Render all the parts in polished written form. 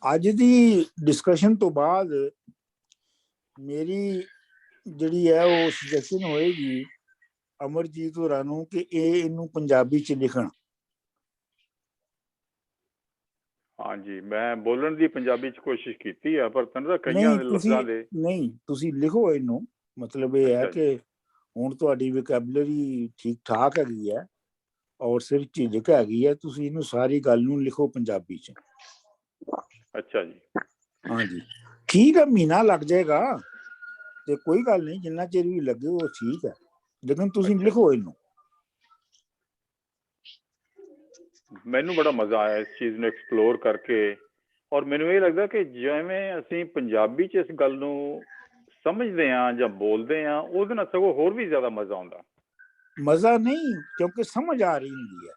ਅੱਜ ਦੀ ਡਿਸਕਸ਼ਨ ਤੋਂ ਬਾਅਦ ਮੇਰੀ ਜਿਹੜੀ ਹੈ ਉਹ ਸੁਜੈਸ਼ਨ ਹੋਏਗੀ ਅਮਰਜੀਤ ਹੋਰਾਂ ਨੂੰ ਕਿ ਇਹਨੂੰ ਪੰਜਾਬੀ ਚ ਲਿਖਣ। ਹਾਂਜੀ, ਮੈਂ ਬੋਲਣ ਦੀ ਪੰਜਾਬੀ ਚ ਕੋਸ਼ਿਸ਼ ਕੀਤੀ ਹੈ, ਪਰ ਤੈਨੂੰ ਤਾਂ ਕਈਆਂ ਲਫ਼ਜ਼ਾਂ ਦੇ ਨਹੀਂ, ਤੁਸੀਂ ਲਿਖੋ ਇਹਨੂੰ। ਮਤਲਬ ਇਹ ਹੈ ਕਿ ਹੁਣ ਤੁਹਾਡੀ ਵੋਕੈਬਲਰੀ ਠੀਕ ਠਾਕ ਹੈਗੀ ਹੈ ਔਰ ਸਿਰਫ ਝਿਜਕ ਹੈਗੀ ਹੈ, ਤੁਸੀਂ ਇਹਨੂੰ ਸਾਰੀ ਗੱਲ ਨੂੰ ਲਿਖੋ ਪੰਜਾਬੀ ਚ। ਅੱਛਾ ਜੀ, ਹਾਂਜੀ ਠੀਕ ਹੈ, ਮਹੀਨਾ ਲੱਗ ਜਾਏਗਾ ਤੇ ਕੋਈ ਗੱਲ ਨਹੀਂ, ਜਿੰਨਾ ਚਿਰ ਵੀ ਲੱਗੇ ਉਹ ਠੀਕ ਹੈ, ਲੇਕਿਨ ਤੁਸੀਂ ਲਿਖੋ ਇਹਨੂੰ। ਮੈਨੂੰ ਬੜਾ ਮਜ਼ਾ ਆਇਆ ਇਸ ਚੀਜ਼ ਨੂੰ ਐਕਸਪਲੋਰ ਕਰਕੇ, ਔਰ ਮੈਨੂੰ ਇਹ ਲੱਗਦਾ ਕਿ ਜਿਵੇਂ ਅਸੀਂ ਪੰਜਾਬੀ 'ਚ ਇਸ ਗੱਲ ਨੂੰ ਸਮਝਦੇ ਹਾਂ ਜਾਂ ਬੋਲਦੇ ਹਾਂ, ਉਹਦੇ ਨਾਲ ਸਗੋਂ ਹੋਰ ਵੀ ਜ਼ਿਆਦਾ ਮਜ਼ਾ ਆਉਂਦਾ। ਮਜ਼ਾ ਨਹੀਂ, ਕਿਉਂਕਿ ਸਮਝ ਆ ਰਹੀ ਹੁੰਦੀ ਹੈ।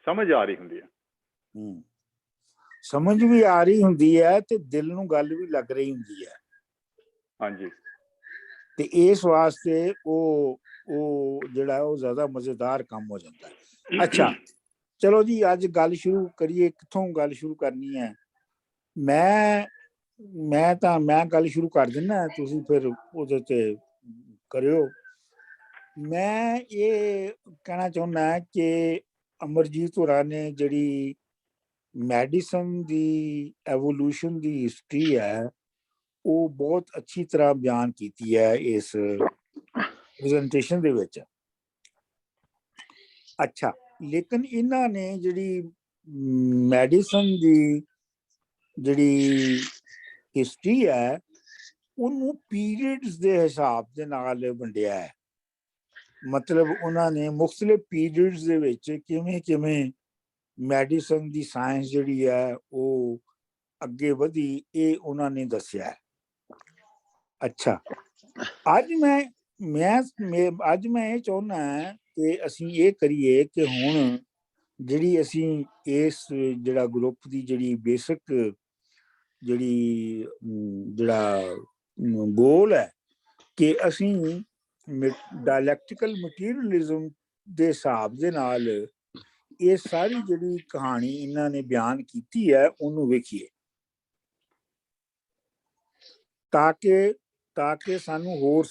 ਸਮਝ ਆ ਰਹੀ ਹੁੰਦੀ ਹੈ। ਸਮਝ ਵੀ ਆ ਰਹੀ ਹੁੰਦੀ ਹੈ ਤੇ ਦਿਲ ਨੂੰ ਗੱਲ ਵੀ ਲੱਗ ਰਹੀ ਹੁੰਦੀ ਹੈ। ਹਾਂਜੀ, ਤੇ ਇਸ ਵਾਸਤੇ ਉਹ ਜਿਹੜਾ ਉਹ ਜ਼ਿਆਦਾ ਮਜ਼ੇਦਾਰ ਕੰਮ ਹੋ ਜਾਂਦਾ ਹੈ। ਅੱਛਾ ਚਲੋ ਜੀ, ਅੱਜ ਗੱਲ ਸ਼ੁਰੂ ਕਰੀਏ। ਕਿੱਥੋਂ ਗੱਲ ਸ਼ੁਰੂ ਕਰਨੀ ਹੈ? ਮੈਂ ਗੱਲ ਸ਼ੁਰੂ ਕਰ ਦਿੰਦਾ, ਤੁਸੀਂ ਫਿਰ ਉਹਦੇ ਤੇ ਕਰਿਓ। ਮੈਂ ਇਹ ਕਹਿਣਾ ਚਾਹੁੰਦਾ ਕਿ ਅਮਰਜੀਤ ਹੋਰਾਂ ਨੇ ਜਿਹੜੀ ਮੈਡੀਸਨ ਦੀ ਐਵੋਲੂਸ਼ਨ ਦੀ ਹਿਸਟਰੀ ਹੈ ਉਹ ਬਹੁਤ ਅੱਛੀ ਤਰ੍ਹਾਂ ਬਿਆਨ ਕੀਤੀ ਹੈ ਇਸ ਪ੍ਰੈਜੈਂਟੇਸ਼ਨ ਦੇ ਵਿੱਚ। ਅੱਛਾ, ਲੇਕਿਨ ਇਹਨਾਂ ਨੇ ਜਿਹੜੀ ਮੈਡੀਸਨ ਦੀ ਜਿਹੜੀ ਹਿਸਟਰੀ ਹੈ ਉਹਨੂੰ ਪੀਰੀਅਡਸ ਦੇ ਹਿਸਾਬ ਦੇ ਨਾਲ ਵੰਡਿਆ ਹੈ। ਮਤਲਬ ਉਹਨਾਂ ਨੇ ਮੁਖਤਲਿਫ ਪੀਰੀਅਡਸ ਦੇ ਵਿੱਚ ਕਿਵੇਂ ਕਿਵੇਂ ਮੈਡੀਸਨ ਦੀ ਸਾਇੰਸ ਜਿਹੜੀ ਹੈ ਉਹ ਅੱਗੇ ਵਧੀ, ਇਹ ਉਹਨਾਂ ਨੇ ਦੱਸਿਆ ਹੈ। ਅੱਛਾ, ਅੱਜ ਮੈਂ ਇਹ ਚਾਹੁੰਦਾ ਕਿ ਅਸੀਂ ਇਹ ਕਰੀਏ ਕਿ ਹੁਣ ਜਿਹੜੀ ਅਸੀਂ ਇਸ ਜਿਹੜਾ ਗਰੁੱਪ ਦੀ ਜਿਹੜੀ ਬੇਸਿਕ ਜਿਹੜਾ ਗੋਲ ਹੈ ਕਿ ਅਸੀਂ ਡਾਇਲੈਕਟੀਕਲ ਮਟੀਰੀਅਲਿਜ਼ਮ ਦੇ ਹਿਸਾਬ ਦੇ ਨਾਲ ਇਹ ਸਾਰੀ ਜਿਹੜੀ ਕਹਾਣੀ ਇਹਨਾਂ ਨੇ ਬਿਆਨ ਕੀਤੀ ਹੈ ਉਹਨੂੰ ਵੇਖੀਏ, ਤਾਂ ਕਿ ਸਾਨੂੰ ਹੋਰ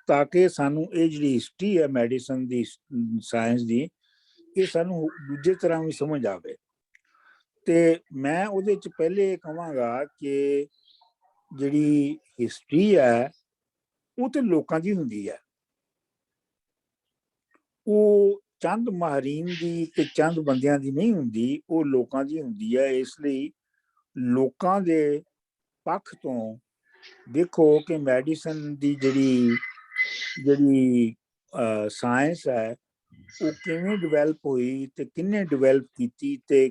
ਤਾਂ ਕਿ ਸਾਨੂੰ ਇਹ ਜਿਹੜੀ ਹਿਸਟਰੀ ਹੈ ਮੈਡੀਸਨ ਦੀ ਸਾਇੰਸ ਦੀ, ਇਹ ਸਾਨੂੰ ਦੂਜੇ ਤਰ੍ਹਾਂ ਵੀ ਸਮਝ ਆਵੇ। ਤੇ ਮੈਂ ਉਹਦੇ ਚ ਪਹਿਲੇ ਕਹਾਂਗਾ ਕਿ ਜਿਹੜੀ ਹਿਸਟਰੀ ਹੈ ਉਹ ਤੇ ਲੋਕਾਂ ਦੀ ਹੁੰਦੀ ਹੈ, ਉਹ ਚੰਦ ਮਾਹਰੀਨ ਦੀ ਤੇ ਚੰਦ ਬੰਦਿਆਂ ਦੀ ਨਹੀਂ ਹੁੰਦੀ, ਉਹ ਲੋਕਾਂ ਦੀ ਹੁੰਦੀ ਹੈ। ਇਸ ਲਈ ਲੋਕਾਂ ਦੇ ਪੱਖ ਤੋਂ ਦੇਖੋ ਕਿ ਮੈਡੀਸਨ ਦੀ ਜਿਹੜੀ ਸਾਇੰਸ ਹੈ ਉਹ ਕਿਵੇਂ ਡਿਵੈਲਪ ਹੋਈ ਤੇ ਕਿਹਨੇ ਡਿਵੈਲਪ ਕੀਤੀ ਤੇ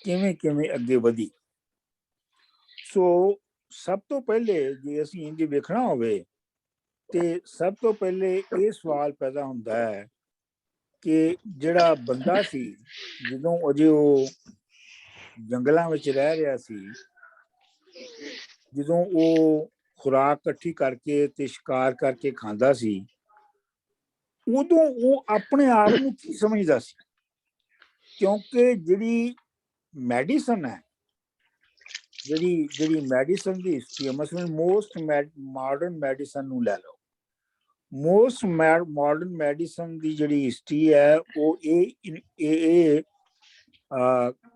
ਕਿਵੇਂ ਕਿਵੇਂ ਅੱਗੇ ਵਧੀ। ਸੋ ਸਭ ਤੋਂ ਪਹਿਲੇ ਜੇ ਅਸੀਂ ਇੰਜ ਵੇਖਣਾ ਹੋਵੇ ਤੇ ਸਭ ਤੋਂ ਪਹਿਲੇ ਇਹ ਸਵਾਲ ਪੈਦਾ ਹੁੰਦਾ ਹੈ ਕਿ ਜਿਹੜਾ ਬੰਦਾ ਸੀ ਜਦੋਂ ਅਜੇ ਉਹ ਜੰਗਲਾਂ ਵਿੱਚ ਰਹਿ ਰਿਹਾ ਸੀ, ਜਦੋਂ ਉਹ ਖੁਰਾਕ ਇਕੱਠੀ ਕਰਕੇ ਤੇ ਸ਼ਿਕਾਰ ਕਰਕੇ ਖਾਂਦਾ ਸੀ, ਉਦੋਂ ਉਹ ਆਪਣੇ ਆਪ ਨੂੰ ਕੀ ਸਮਝਦਾ ਸੀ? ਕਿਉਂਕਿ ਜਿਹੜੀ ਮੈਡੀਸਨ ਹੈ, ਜਿਹੜੀ ਮੈਡੀਸਨ ਦੀ ਹਿਸਟਰੀ ਹੈ, ਮਸਲਨ ਮੋਸਟ ਮਾਡਰਨ ਮੈਡੀਸਨ ਨੂੰ ਲੈ ਲਓ। ਮੋਸਟ ਮਾਡਰਨ ਮੈਡੀਸਨ ਦੀ ਜਿਹੜੀ ਹਿਸਟਰੀ ਹੈ ਉਹ ਇਹ ਕੀ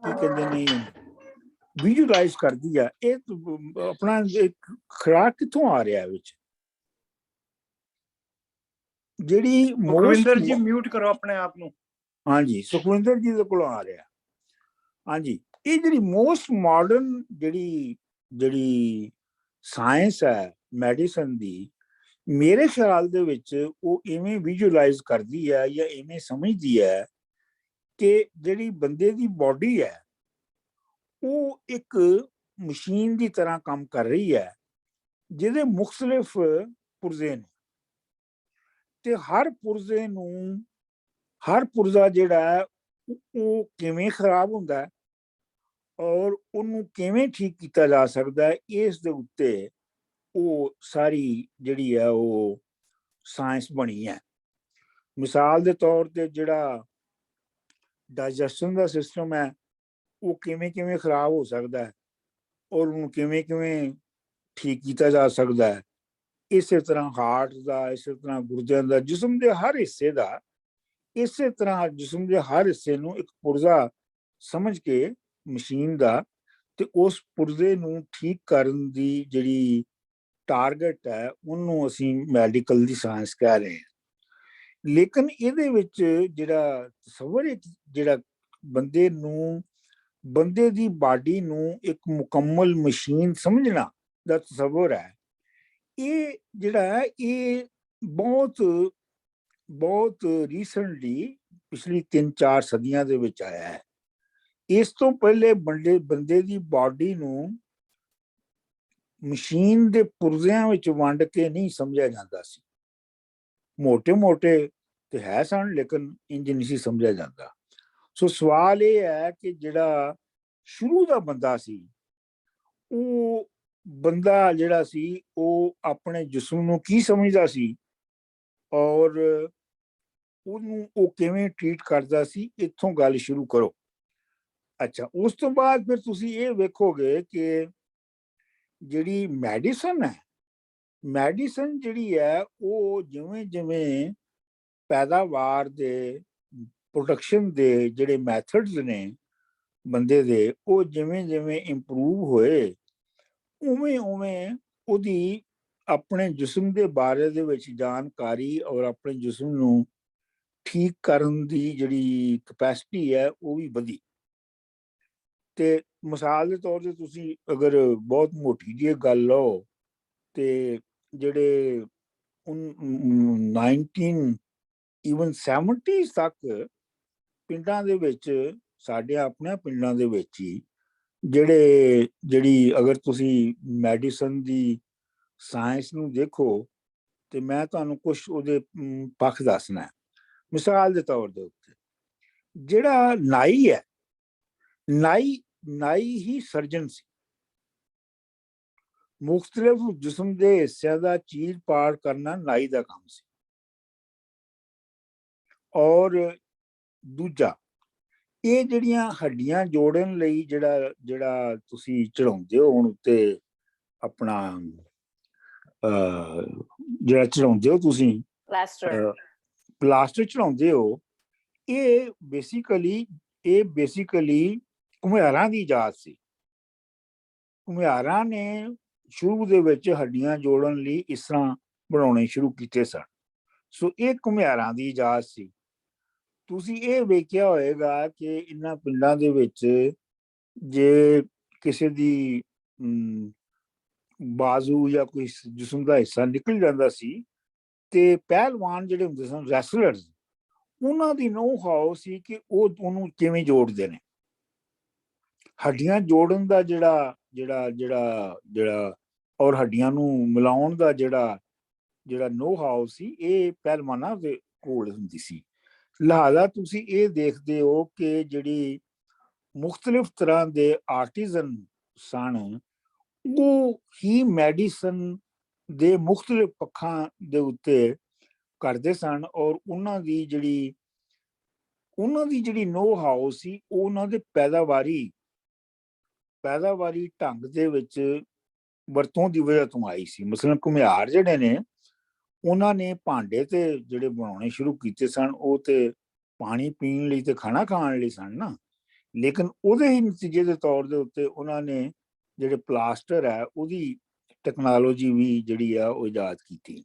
ਕਹਿੰਦੇ ਨੇ ਵਿਜ਼ੂਅਲਾਈਜ਼ ਕਰਦੀ ਹੈ। ਇਹ ਆਪਣਾ ਖੁਰਾਕ ਕਿੱਥੋਂ ਆ ਰਿਹਾ ਵਿੱਚ, ਜਿਹੜੀ ਸੁਖਵਿੰਦਰ ਜੀ ਮਿਊਟ ਕਰੋ ਆਪਣੇ ਆਪ ਨੂੰ। ਹਾਂਜੀ, ਸੁਖਵਿੰਦਰ ਜੀ ਦੇ ਕੋਲੋਂ ਆ ਰਿਹਾ। ਹਾਂਜੀ, ਇਹ ਜਿਹੜੀ ਮੋਸਟ ਮਾਡਰਨ ਜਿਹੜੀ ਸਾਇੰਸ ਹੈ ਮੈਡੀਸਨ ਦੀ, ਮੇਰੇ ਖਿਆਲ ਦੇ ਵਿੱਚ ਉਹ ਇਵੇਂ ਵਿਜ਼ੂਅਲਾਈਜ਼ ਕਰਦੀ ਹੈ ਜਾਂ ਇਵੇਂ ਸਮਝਦੀ ਹੈ ਕਿ ਜਿਹੜੀ ਬੰਦੇ ਦੀ ਬਾਡੀ ਹੈ ਉਹ ਇੱਕ ਮਸ਼ੀਨ ਦੀ ਤਰ੍ਹਾਂ ਕੰਮ ਕਰ ਰਹੀ ਹੈ ਜਿਹਦੇ ਮੁਖਤਲਿਫ ਪੁਰਜ਼ੇ ਨੇ, ਤੇ ਹਰ ਪੁਰਜ਼ਾ ਜਿਹੜਾ ਹੈ ਉਹ ਕਿਵੇਂ ਖਰਾਬ ਹੁੰਦਾ ਹੈ ਔਰ ਉਹਨੂੰ ਕਿਵੇਂ ਠੀਕ ਕੀਤਾ ਜਾ ਸਕਦਾ ਹੈ, ਇਸ ਦੇ ਉੱਤੇ ਉਹ ਸਾਰੀ ਜਿਹੜੀ ਹੈ ਉਹ ਸਾਇੰਸ ਬਣੀ ਹੈ। ਮਿਸਾਲ ਦੇ ਤੌਰ ਤੇ ਜਿਹੜਾ ਡਾਈਜੈਸ਼ਨ ਦਾ ਸਿਸਟਮ ਹੈ ਉਹ ਕਿਵੇਂ ਕਿਵੇਂ ਖਰਾਬ ਹੋ ਸਕਦਾ ਹੈ ਔਰ ਉਹਨੂੰ ਕਿਵੇਂ ਕਿਵੇਂ ਠੀਕ ਕੀਤਾ ਜਾ ਸਕਦਾ ਹੈ। ਇਸੇ ਤਰ੍ਹਾਂ ਹਾਰਟ ਦਾ, ਇਸੇ ਤਰ੍ਹਾਂ ਗੁਰਦਿਆਂ ਦਾ, ਜਿਸਮ ਦੇ ਹਰ ਹਿੱਸੇ ਦਾ, ਇਸੇ ਤਰ੍ਹਾਂ ਜਿਸਮ ਦੇ ਹਰ ਹਿੱਸੇ ਨੂੰ ਇੱਕ ਪੁਰਜ਼ਾ ਸਮਝ ਕੇ ਮਸ਼ੀਨ ਦਾ, ਤੇ ਉਸ ਪੁਰਜ਼ੇ ਨੂੰ ਠੀਕ ਕਰਨ ਦੀ ਜਿਹੜੀ ਟਾਰਗੇਟ ਹੈ ਉਹਨੂੰ ਅਸੀਂ ਮੈਡੀਕਲ ਦੀ ਸਾਇੰਸ ਕਹਿ ਰਹੇ ਹਾਂ। ਲੇਕਿਨ ਇਹਦੇ ਵਿੱਚ ਜਿਹੜਾ ਤਸੱਵਰ, ਜਿਹੜਾ ਬੰਦੇ ਦੀ ਬਾਡੀ ਨੂੰ ਇੱਕ ਮੁਕੰਮਲ ਮਸ਼ੀਨ ਸਮਝਣਾ ਦਾ ਤਸੱਵਰ ਹੈ, ਇਹ ਜਿਹੜਾ ਹੈ ਇਹ ਬਹੁਤ ਰੀਸੈਂਟਲੀ ਪਿਛਲੀ 3-4 ਸਦੀਆਂ ਦੇ ਵਿੱਚ ਆਇਆ ਹੈ। ਇਸ ਤੋਂ ਪਹਿਲੇ ਬੰਦੇ ਦੀ ਬਾਡੀ ਨੂੰ ਮਸ਼ੀਨ ਦੇ ਪੁਰਜ਼ਿਆਂ ਵਿੱਚ ਵੰਡ ਕੇ ਨਹੀਂ ਸਮਝਿਆ ਜਾਂਦਾ ਸੀ। ਮੋਟੇ ਤੇ ਹੈ ਸਨ, ਲੇਕਿਨ ਇੰਜ ਨਹੀਂ ਸੀ ਸਮਝਿਆ ਜਾਂਦਾ। ਸੋ ਸਵਾਲ ਇਹ ਹੈ ਕਿ ਜਿਹੜਾ ਸ਼ੁਰੂ ਦਾ ਬੰਦਾ ਸੀ, ਉਹ ਬੰਦਾ ਜਿਹੜਾ ਸੀ ਉਹ ਆਪਣੇ ਜਿਸਮ ਨੂੰ ਕੀ ਸਮਝਦਾ ਸੀ ਔਰ ਉਹਨੂੰ ਉਹ ਕਿਵੇਂ ਟ੍ਰੀਟ ਕਰਦਾ ਸੀ, ਇੱਥੋਂ ਗੱਲ ਸ਼ੁਰੂ ਕਰੋ। ਅੱਛਾ, ਉਸ ਤੋਂ ਬਾਅਦ ਫਿਰ ਤੁਸੀਂ ਇਹ ਵੇਖੋਗੇ ਕਿ ਜਿਹੜੀ ਮੈਡੀਸਨ ਜਿਹੜੀ ਹੈ ਉਹ ਜਿਵੇਂ ਜਿਵੇਂ ਪੈਦਾਵਾਰ ਦੇ, ਪ੍ਰੋਡਕਸ਼ਨ ਦੇ ਜਿਹੜੇ ਮੈਥਡਸ ਨੇ ਬੰਦੇ ਦੇ, ਉਹ ਜਿਵੇਂ ਜਿਵੇਂ ਇੰਪਰੂਵ ਹੋਏ, ਉਵੇਂ ਉਹਦੀ ਆਪਣੇ ਜਿਸਮ ਦੇ ਬਾਰੇ ਦੇ ਵਿੱਚ ਜਾਣਕਾਰੀ ਔਰ ਆਪਣੇ ਜਿਸਮ ਨੂੰ ਠੀਕ ਕਰਨ ਦੀ ਜਿਹੜੀ ਕਪੈਸਿਟੀ ਹੈ ਉਹ ਵੀ ਵਧੀ। ਤੇ ਮਿਸਾਲ ਦੇ ਤੌਰ ਤੇ ਤੁਸੀਂ ਅਗਰ ਬਹੁਤ ਮੋਟੀ ਜਿਹੀ ਗੱਲ ਲਓ ਤੇ ਜਿਹੜੇ 1970s ਤੱਕ ਪਿੰਡਾਂ ਦੇ ਵਿੱਚ, ਸਾਡੇ ਆਪਣੇ ਪਿੰਡਾਂ ਦੇ ਵਿੱਚ ਹੀ ਜਿਹੜੀ ਅਗਰ ਤੁਸੀਂ ਮੈਡੀਸਨ ਦੀ ਸਾਇੰਸ ਨੂੰ ਦੇਖੋ ਤੇ ਮੈਂ ਤੁਹਾਨੂੰ ਕੁਝ ਉਹਦੇ ਪੱਖ ਦੱਸਣਾ। ਮਿਸਾਲ ਦੇ ਤੌਰ ਦੇ ਉੱਤੇ ਜਿਹੜਾ ਨਾਈ ਹੈ, ਨਾਈ ਹੀ ਸਰਜਨ ਸੀ। ਮੁਖਤਲਿਫ ਜਿਸਮ ਦੇ ਹਿੱਸਿਆਂ ਦਾ ਚੀਰ ਪਾੜ ਕਰਨਾ ਨਾਈ ਦਾ ਕੰਮ ਸੀ। ਔਰ ਦੂਜਾ, ਇਹ ਜਿਹੜੀਆਂ ਹੱਡੀਆਂ ਜੋੜਨ ਲਈ ਜਿਹੜਾ ਤੁਸੀਂ ਚੜਾਉਂਦੇ ਹੋ ਹੁਣ ਉੱਤੇ ਆਪਣਾ ਜਿਹੜਾ ਚੜਾਉਂਦੇ ਹੋ ਤੁਸੀਂ ਪਲਾਸਟਰ ਚੜਾਉਂਦੇ ਹੋ, ਇਹ ਬੇਸਿਕਲੀ ਘੁਮਿਆਰਾਂ ਦੀ ਇਜਾਜ਼ਤ ਸੀ। ਘੁਮਿਆਰਾਂ ਨੇ ਸ਼ੁਰੂ ਦੇ ਵਿੱਚ ਹੱਡੀਆਂ ਜੋੜਨ ਲਈ ਇਸ ਤਰ੍ਹਾਂ ਬਣਾਉਣੇ ਸ਼ੁਰੂ ਕੀਤੇ ਸਨ। ਸੋ ਇਹ ਘੁਮਿਆਰਾਂ ਦੀ ਇਜਾਜ਼ਤ ਸੀ। ਤੁਸੀਂ ਇਹ ਵੇਖਿਆ ਹੋਏਗਾ ਕਿ ਇਹਨਾਂ ਪਿੰਡਾਂ ਦੇ ਵਿੱਚ ਜੇ ਕਿਸੇ ਦੀ ਬਾਜ਼ੂ ਜਾਂ ਕੋਈ ਜਿਸਮ ਦਾ ਹਿੱਸਾ ਨਿਕਲ ਜਾਂਦਾ ਸੀ ਤੇ ਪਹਿਲਵਾਨ ਜਿਹੜੇ ਹੁੰਦੇ ਸਨ, ਰੈਸਲਰਸ, ਉਹਨਾਂ ਦੀ ਨੋ ਹਾਉ ਸੀ ਕਿ ਉਹ ਉਹਨੂੰ ਕਿਵੇਂ ਜੋੜਦੇ ਨੇ। ਹੱਡੀਆਂ ਜੋੜਨ ਦਾ ਜਿਹੜਾ ਔਰ ਹੱਡੀਆਂ ਨੂੰ ਮਿਲਾਉਣ ਦਾ ਜਿਹੜਾ ਨੋ ਹਾਉ ਸੀ, ਇਹ ਪਹਿਲਵਾਨਾਂ ਦੇ ਕੋਲ ਹੁੰਦੀ ਸੀ। ਲਿਹਾਜ਼ਾ ਤੁਸੀਂ ਇਹ ਦੇਖਦੇ ਹੋ ਕਿ ਜਿਹੜੀ ਮੁਖਤਲਿਫ ਤਰ੍ਹਾਂ ਦੇ ਆਰਟੀਜ਼ਨ ਸਨ, ਉਹ ਹੀ ਮੈਡੀਸਨ ਦੇ ਮੁਖਤਲਿਫ ਪੱਖਾਂ ਦੇ ਉੱਤੇ ਕਰਦੇ ਸਨ ਔਰ ਉਹਨਾਂ ਦੀ ਜਿਹੜੀ ਨੋ ਹਾਉ ਸੀ, ਉਹ ਉਹਨਾਂ ਦੇ ਪੈਦਾਵਾਰੀ ਢੰਗ ਦੇ ਵਿੱਚ ਵਰਤੋਂ ਦੀ ਵਜ੍ਹਾ ਤੋਂ ਆਈ ਸੀ। ਮਸਲਨ ਘੁਮਿਆਰ ਜਿਹੜੇ ਨੇ, ਉਹਨਾਂ ਨੇ ਭਾਂਡੇ ਤੇ ਜਿਹੜੇ ਬਣਾਉਣੇ ਸ਼ੁਰੂ ਕੀਤੇ ਸਨ, ਉਹ ਤੇ ਪਾਣੀ ਪੀਣ ਲਈ ਤੇ ਖਾਣਾ ਖਾਣ ਲਈ ਸਨ ਨਾ, ਲੇਕਿਨ ਉਹਦੇ ਹੀ ਨਤੀਜੇ ਦੇ ਤੌਰ ਦੇ ਉੱਤੇ ਉਹਨਾਂ ਨੇ ਜਿਹੜੇ ਪਲਾਸਟਰ ਹੈ ਉਹਦੀ ਟੈਕਨੋਲੋਜੀ ਵੀ ਜਿਹੜੀ ਆ ਉਹ ਇਜਾਦ ਕੀਤੀ।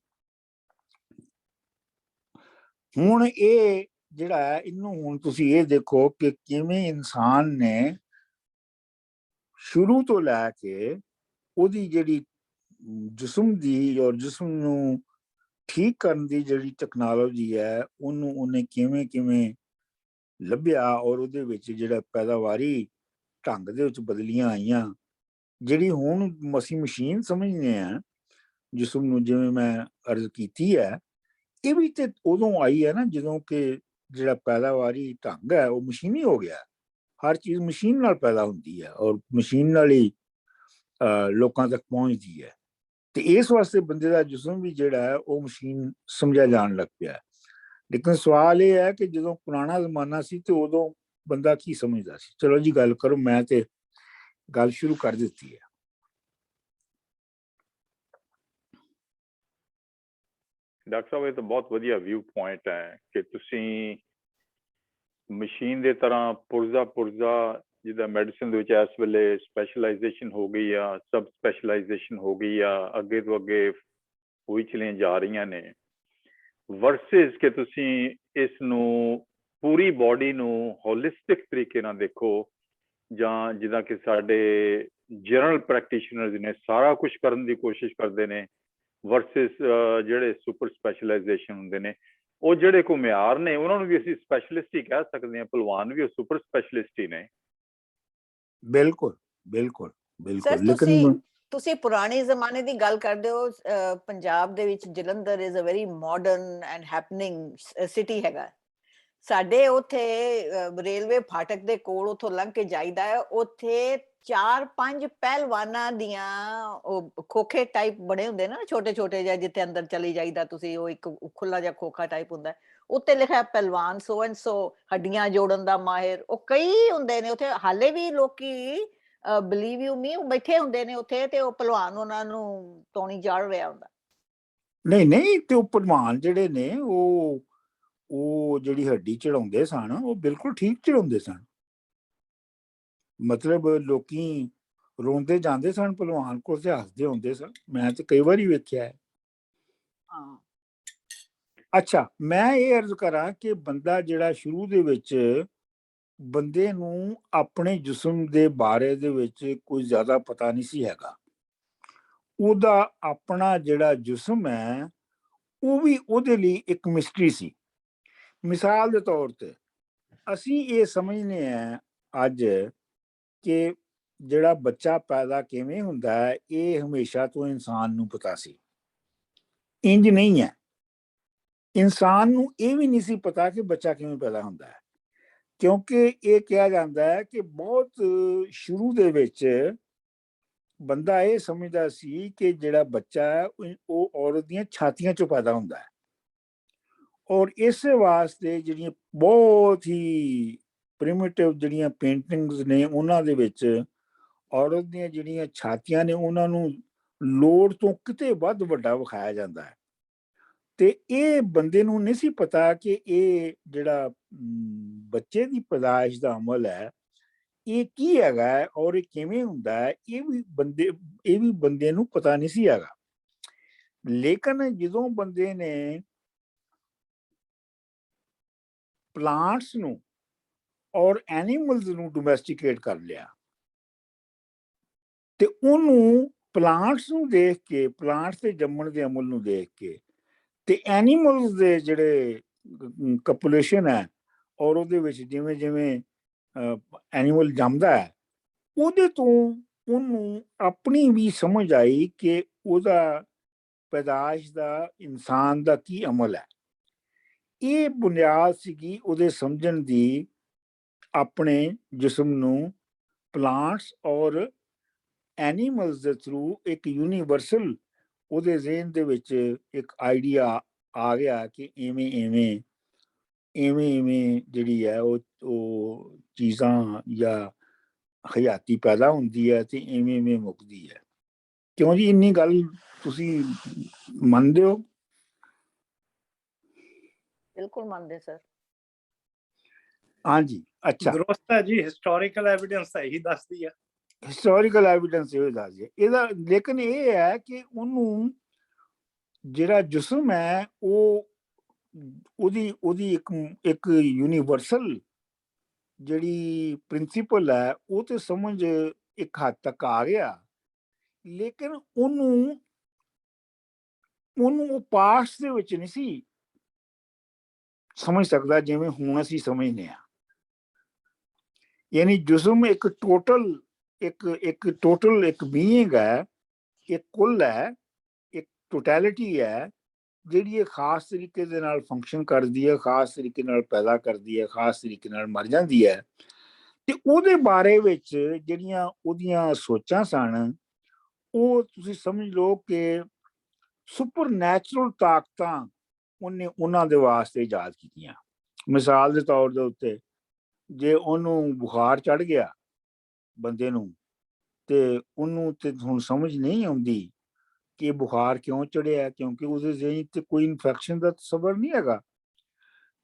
ਹੁਣ ਇਹ ਜਿਹੜਾ ਹੈ, ਇਹਨੂੰ ਹੁਣ ਤੁਸੀਂ ਇਹ ਦੇਖੋ ਕਿ ਕਿਵੇਂ ਇਨਸਾਨ ਨੇ ਸ਼ੁਰੂ ਤੋਂ ਲੈ ਕੇ ਉਹਦੀ ਜਿਹੜੀ ਜਿਸਮ ਦੀ ਔਰ ਜਿਸਮ ਨੂੰ ਠੀਕ ਕਰਨ ਦੀ ਜਿਹੜੀ ਟੈਕਨੋਲੋਜੀ ਹੈ, ਉਹਨੇ ਕਿਵੇਂ ਲੱਭਿਆ ਔਰ ਉਹਦੇ ਵਿੱਚ ਜਿਹੜਾ ਪੈਦਾਵਾਰੀ ਢੰਗ ਦੇ ਵਿੱਚ ਬਦਲੀਆਂ ਆਈਆਂ, ਜਿਹੜੀ ਹੁਣ ਅਸੀਂ ਮਸ਼ੀਨ ਸਮਝਦੇ ਹਾਂ ਜਿਸਮ ਨੂੰ, ਜਿਵੇਂ ਮੈਂ ਅਰਜ਼ ਕੀਤੀ ਹੈ, ਇਹ ਵੀ ਤੇ ਉਦੋਂ ਆਈ ਹੈ ਨਾ ਜਦੋਂ ਕਿ ਜਿਹੜਾ ਪੈਦਾਵਾਰੀ ਢੰਗ ਹੈ ਉਹ ਮਸ਼ੀਨੀ ਹੋ ਗਿਆ। ਹਰ ਚੀਜ਼ ਮਸ਼ੀਨ ਨਾਲ ਪੈਦਾ ਹੁੰਦੀ ਹੈ ਔਰ ਮਸ਼ੀਨ ਨਾਲ ਹੀ ਲੋਕਾਂ ਤੱਕ ਪਹੁੰਚਦੀ ਹੈ। ਤੇ ਇਸ ਵਾਸਤੇ ਬੰਦੇ ਦਾ ਜਿਸਮ ਵੀ ਜਿਹੜਾ ਹੈ ਉਹ ਮਸ਼ੀਨ ਸਮਝਿਆ ਜਾਣ ਲੱਗ ਪਿਆ। ਲੇਕਿਨ ਸਵਾਲ ਇਹ ਹੈ ਕਿ ਜਦੋਂ ਪੁਰਾਣਾ ਜ਼ਮਾਨਾ ਸੀ ਤੇ ਉਦੋਂ ਬੰਦਾ ਕੀ ਸਮਝਦਾ ਸੀ। ਚਲੋ ਜੀ ਗੱਲ ਕਰੋ, ਮੈਂ ਤੇ ਗੱਲ ਸ਼ੁਰੂ ਕਰ ਦਿੱਤੀ ਹੈ। ਡਾਕਟਰ ਸਾਹਿਬ ਇਹ ਤਾਂ ਬਹੁਤ ਵਧੀਆ ਵਿਊ ਪੁਆਇੰਟ ਹੈ ਕਿ ਤੁਸੀਂ ਮਸ਼ੀਨ ਦੇ ਤਰ੍ਹਾਂ ਪੁਰਜ਼ਾ ਜਿੱਦਾਂ ਮੈਡੀਸਿਨ ਦੇ ਵਿੱਚ ਇਸ ਵੇਲੇ ਸਪੈਸ਼ਲਾਈਜੇਸ਼ਨ ਹੋ ਗਈ ਆ, ਸਬ ਸਪੈਸ਼ਲਾਈਜੇਸ਼ਨ ਹੋ ਗਈ ਆ, ਅੱਗੇ ਤੋਂ ਅੱਗੇ ਹੋਈ ਚਲੀਆਂ ਜਾ ਰਹੀਆਂ ਨੇ, ਵਰਸਿਸ ਕਿ ਤੁਸੀਂ ਇਸ ਨੂੰ ਪੂਰੀ ਬਾਡੀ ਨੂੰ ਹੋਲਿਸਟਿਕ ਤਰੀਕੇ ਨਾਲ ਦੇਖੋ, ਜਾਂ ਜਿੱਦਾਂ ਕਿ ਸਾਡੇ ਜਨਰਲ ਪ੍ਰੈਕਟੀਸ਼ਨਰਜ਼ ਨੇ ਸਾਰਾ ਕੁਝ ਕਰਨ ਦੀ ਕੋਸ਼ਿਸ਼ ਕਰਦੇ ਨੇ, ਵਰਸਿਸ ਜਿਹੜੇ ਸੁਪਰ ਸਪੈਸ਼ਲਾਈਜੇਸ਼ਨ ਹੁੰਦੇ ਨੇ, ਉਹ ਜਿਹੜੇ ਕੋ ਮਿਆਰ ਨੇ ਉਹਨਾਂ ਨੂੰ ਵੀ ਅਸੀਂ ਸਪੈਸ਼ਲਿਸਟ ਹੀ ਕਹਿ ਸਕਦੇ ਹਾਂ, ਪਹਿਲਵਾਨ ਵੀ ਉਹ ਸੁਪਰ ਸਪੈਸ਼ਲਿਸਟ ਹੀ ਨੇ। ਬਿਲਕੁਲ ਬਿਲकुल ਸਰ ਲੇਕਿਨ ਤੁਸੀਂ ਪੁਰਾਣੇ ਜ਼ਮਾਨੇ ਦੀ ਗੱਲ ਕਰਦੇ ਹੋ, ਪੰਜਾਬ ਦੇ ਵਿੱਚ Jalandhar is a very modern and happening city ਹੈਗਾ। ਸਾਡੇ ਉੱਥੇ ਰੇਲਵੇ ਫਾਟਕ ਦੇ ਕੋਲ ਉੱਥੋਂ ਲੰਘ ਕੇ ਜਾਈਦਾ ਹੈ, ਉੱਥੇ 4-5 ਪਹਿਲਵਾਨਾਂ ਦੀਆਂ ਉਹ ਖੋਖੇ ਟਾਈਪ ਬਣੇ ਹੁੰਦੇ ਨਾ, ਛੋਟੇ ਛੋਟੇ ਜਿਹੇ, ਜਿੱਥੇ ਅੰਦਰ ਚਲੀ ਜਾਈਦਾ ਤੁਸੀਂ, ਉਹ ਇੱਕ ਖੁੱਲਾ ਜਿਹਾ ਖੋਖਾ ਟਾਈਪ ਹੁੰਦਾ, ਉੱਤੇ ਲਿਖਿਆ ਪਹਿਲਵਾਨ ਸੋ ਐਂਡ ਸੋ, ਹੱਡੀਆਂ ਜੋੜਨ ਦਾ ਮਾਹਿਰ, ਉਹ ਕਈ ਹੁੰਦੇ ਨੇ ਉੱਥੇ। ਹਾਲੇ ਵੀ ਲੋਕੀ ਬਲੀਵ ਯੂ ਮੀ ਬੈਠੇ ਹੁੰਦੇ ਨੇ ਉੱਥੇ, ਤੇ ਉਹ ਪਹਿਲਵਾਨ ਉਹਨਾਂ ਨੂੰ ਤੌਣੀ ਚਾੜ ਰਿਹਾ ਹੁੰਦਾ। ਨਹੀਂ ਤੇ ਉਹ ਪਹਿਲਵਾਨ ਜਿਹੜੇ ਨੇ ਉਹ ਜਿਹੜੀ ਹੱਡੀ ਚੜਾਉਂਦੇ ਸਨ ਉਹ ਬਿਲਕੁਲ ਠੀਕ ਚੜਾਉਂਦੇ ਸਨ। ਮਤਲਬ ਲੋਕੀ ਰੋਂਦੇ ਜਾਂਦੇ ਸਨ ਪਹਿਲਵਾਨ ਕੋਲ ਤੇ ਹੱਸਦੇ ਹੁੰਦੇ ਸਨ, ਮੈਂ ਤੇ ਕਈ ਵਾਰੀ ਵੇਖਿਆ ਹੈ। ਹਾਂ ਅੱਛਾ, ਮੈਂ ਇਹ ਅਰਜ਼ ਕਰਾਂ ਕਿ ਬੰਦਾ ਜਿਹੜਾ ਸ਼ੁਰੂ ਦੇ ਵਿੱਚ ਬੰਦੇ ਨੂੰ ਆਪਣੇ ਜਿਸਮ ਦੇ ਬਾਰੇ ਦੇ ਵਿੱਚ ਕੋਈ ਜ਼ਿਆਦਾ ਪਤਾ ਨਹੀਂ ਸੀ ਹੈਗਾ। ਉਹਦਾ ਆਪਣਾ ਜਿਹੜਾ ਜਿਸਮ ਹੈ ਉਹ ਵੀ ਉਹਦੇ ਲਈ ਇੱਕ ਮਿਸਟਰੀ ਸੀ। ਮਿਸਾਲ ਦੇ ਤੌਰ ਤੇ ਅਸੀਂ ਇਹ ਸਮਝਦੇ ਹਾਂ ਅੱਜ ਕਿ ਜਿਹੜਾ ਬੱਚਾ ਪੈਦਾ ਕਿਵੇਂ ਹੁੰਦਾ ਹੈ ਇਹ ਹਮੇਸ਼ਾ ਤੋਂ ਇਨਸਾਨ ਨੂੰ ਪਤਾ ਸੀ। ਇੰਜ ਨਹੀਂ ਹੈ। ਇਨਸਾਨ ਨੂੰ ਇਹ ਵੀ ਨਹੀਂ ਸੀ ਪਤਾ ਕਿ ਬੱਚਾ ਕਿਵੇਂ ਪੈਦਾ ਹੁੰਦਾ ਹੈ, ਕਿਉਂਕਿ ਇਹ ਕਿਹਾ ਜਾਂਦਾ ਹੈ ਕਿ ਬਹੁਤ ਸ਼ੁਰੂ ਦੇ ਵਿੱਚ ਬੰਦਾ ਇਹ ਸਮਝਦਾ ਸੀ ਕਿ ਜਿਹੜਾ ਬੱਚਾ ਹੈ ਉਹ ਔਰਤ ਦੀਆਂ ਛਾਤੀਆਂ ਚੋਂ ਪੈਦਾ ਹੁੰਦਾ ਹੈ, ਔਰ ਇਸ ਵਾਸਤੇ ਜਿਹੜੀਆਂ ਬਹੁਤ ਹੀ ਪ੍ਰਿਮਿਟਿਵ ਜਿਹੜੀਆਂ ਪੇਂਟਿੰਗਸ ਨੇ ਉਹਨਾਂ ਦੇ ਵਿੱਚ ਔਰਤ ਦੀਆਂ ਜਿਹੜੀਆਂ ਛਾਤੀਆਂ ਨੇ ਉਹਨਾਂ ਨੂੰ ਲੋੜ ਤੋਂ ਕਿਤੇ ਵੱਧ ਵੱਡਾ ਵਿਖਾਇਆ ਜਾਂਦਾ ਹੈ। ਤੇ ਇਹ ਬੰਦੇ ਨੂੰ ਨਹੀਂ ਸੀ ਪਤਾ ਕਿ ਇਹ ਜਿਹੜਾ ਬੱਚੇ ਦੀ ਪੈਦਾਇਸ਼ ਦਾ ਅਮਲ ਹੈ ਇਹ ਕੀ ਹੈਗਾ ਹੈ ਔਰ ਇਹ ਕਿਵੇਂ ਹੁੰਦਾ ਹੈ, ਇਹ ਵੀ ਬੰਦੇ ਨੂੰ ਪਤਾ ਨਹੀਂ ਸੀ ਹੈਗਾ। ਲੇਕਿਨ ਜਦੋਂ ਬੰਦੇ ਨੇ ਪਲਾਂਟਸ ਨੂੰ ਔਰ ਐਨੀਮਲਸ ਨੂੰ ਡੋਮੈਸਟੀਕੇਟ ਕਰ ਲਿਆ ਤੇ ਉਹਨੂੰ ਪਲਾਂਟਸ ਨੂੰ ਦੇਖ ਕੇ, ਪਲਾਂਟਸ ਦੇ ਜੰਮਣ ਦੇ ਅਮਲ ਨੂੰ ਦੇਖ ਕੇ ਤੇ ਐਨੀਮਲਸ ਦੇ ਜਿਹੜੇ ਕਪੂਲੇਸ਼ਨ ਹੈ ਔਰ ਉਹਦੇ ਵਿੱਚ ਜਿਵੇਂ ਜਿਵੇਂ ਐਨੀਮਲ ਜੰਮਦਾ ਹੈ ਉਹਦੇ ਤੋਂ ਉਹਨੂੰ ਆਪਣੀ ਵੀ ਸਮਝ ਆਈ ਕਿ ਉਹਦਾ ਪੈਦਾਇਸ਼ ਦਾ ਇਨਸਾਨ ਦਾ ਕੀ ਅਮਲ ਹੈ। ਇਹ ਬੁਨਿਆਦ ਸੀਗੀ ਉਹਦੇ ਸਮਝਣ ਦੀ, ਆਪਣੇ ਜਿਸਮ ਨੂੰ ਪਲਾਂਟਸ ਔਰ ਐਨੀਮਲਸ ਦੇ ਥਰੂ ਇੱਕ ਯੂਨੀਵਰਸਲ ਉਹਦੇ ਜ਼ਿਹਨ ਦੇ ਵਿੱਚ ਇੱਕ ਆਈਡੀਆ ਆ ਗਿਆ ਕਿ ਐਵੇਂ ਐਵੇਂ ਜਿਹੜੀ ਹੈ ਉਹ ਚੀਜ਼ਾਂ ਜਾਂ ਹਯਾਤੀ ਪੈਦਾ ਹੁੰਦੀ ਹੈ ਤੇ ਐਵੇਂ ਮੁੱਕਦੀ ਹੈ। ਕਿਉਂ ਜੀ, ਇੰਨੀ ਗੱਲ ਤੁਸੀਂ ਮੰਨਦੇ ਹੋ? ਬਿਲਕੁਲ ਮੰਨਦੇ ਸਰ। ਹਾਂਜੀ, ਅੱਛਾ, ਦਰੁਸਤ ਹੈ ਜੀ, ਹਿਸਟੋਰੀਕਲ ਐਵੀਡੈਂਸ ਤਾਂ ਇਹੀ ਦੱਸਦੀ ਹੈ। ਹਿਸਟੋਰੀਕਲ ਐਵੀਡੈਂਸ ਇਹ ਦੱਸਦੀ ਹੈ ਇਹਦਾ। ਲੇਕਿਨ ਇਹ ਹੈ ਕਿ ਉਹਨੂੰ ਜਿਹੜਾ ਜਿਸਮ ਹੈ ਉਹਦੀ ਇੱਕ ਯੂਨੀਵਰਸਲ ਜਿਹੜੀ ਪ੍ਰਿੰਸੀਪਲ ਹੈ ਉਹ ਤੇ ਸਮਝ ਇੱਕ ਹੱਦ ਤੱਕ ਆ ਗਿਆ, ਲੇਕਿਨ ਉਹਨੂੰ ਉਹ ਪਾਸਟ ਦੇ ਵਿੱਚ ਨਹੀਂ ਸੀ ਸਮਝ ਸਕਦਾ ਜਿਵੇਂ ਹੁਣ ਅਸੀਂ ਸਮਝਦੇ ਹਾਂ। ਯਾਨੀ ਜਿਸਮ ਇੱਕ ਟੋਟਲ ਇੱਕ ਬੀਇੰਗ ਹੈ, ਇੱਕ ਕੁੱਲ ਹੈ, ਇੱਕ ਟੋਟੈਲਿਟੀ ਹੈ ਜਿਹੜੀ ਇਹ ਖਾਸ ਤਰੀਕੇ ਦੇ ਨਾਲ ਫੰਕਸ਼ਨ ਕਰਦੀ ਹੈ, ਖਾਸ ਤਰੀਕੇ ਨਾਲ ਪੈਦਾ ਕਰਦੀ ਹੈ, ਖਾਸ ਤਰੀਕੇ ਨਾਲ ਮਰ ਜਾਂਦੀ ਹੈ। ਤੇ ਉਹਦੇ ਬਾਰੇ ਵਿੱਚ ਜਿਹੜੀਆਂ ਉਹਦੀਆਂ ਸੋਚਾਂ ਸਨ ਉਹ ਤੁਸੀਂ ਸਮਝ ਲਓ ਕਿ ਸੁਪਰ ਨੈਚੁਰਲ ਤਾਕਤਾਂ ਉਹਨੇ ਉਹਨਾਂ ਦੇ ਵਾਸਤੇ ਇਜਾਦ ਕੀਤੀਆਂ। ਮਿਸਾਲ ਦੇ ਤੌਰ ਦੇ ਉੱਤੇ ਜੇ ਉਹਨੂੰ ਬੁਖਾਰ ਚੜ ਗਿਆ ਬੰਦੇ ਨੂੰ ਤੇ ਉਹਨੂੰ ਤੇ ਹੁਣ ਸਮਝ ਨਹੀਂ ਆਉਂਦੀ ਕਿ ਬੁਖਾਰ ਕਿਉਂ ਚੜਿਆ, ਕਿਉਂਕਿ ਉਹਦੇ ਜ਼ਿਹਨ 'ਚ ਕੋਈ ਇਨਫੈਕਸ਼ਨ ਦਾ ਤਸੱਵਰ ਨਹੀਂ ਹੈਗਾ।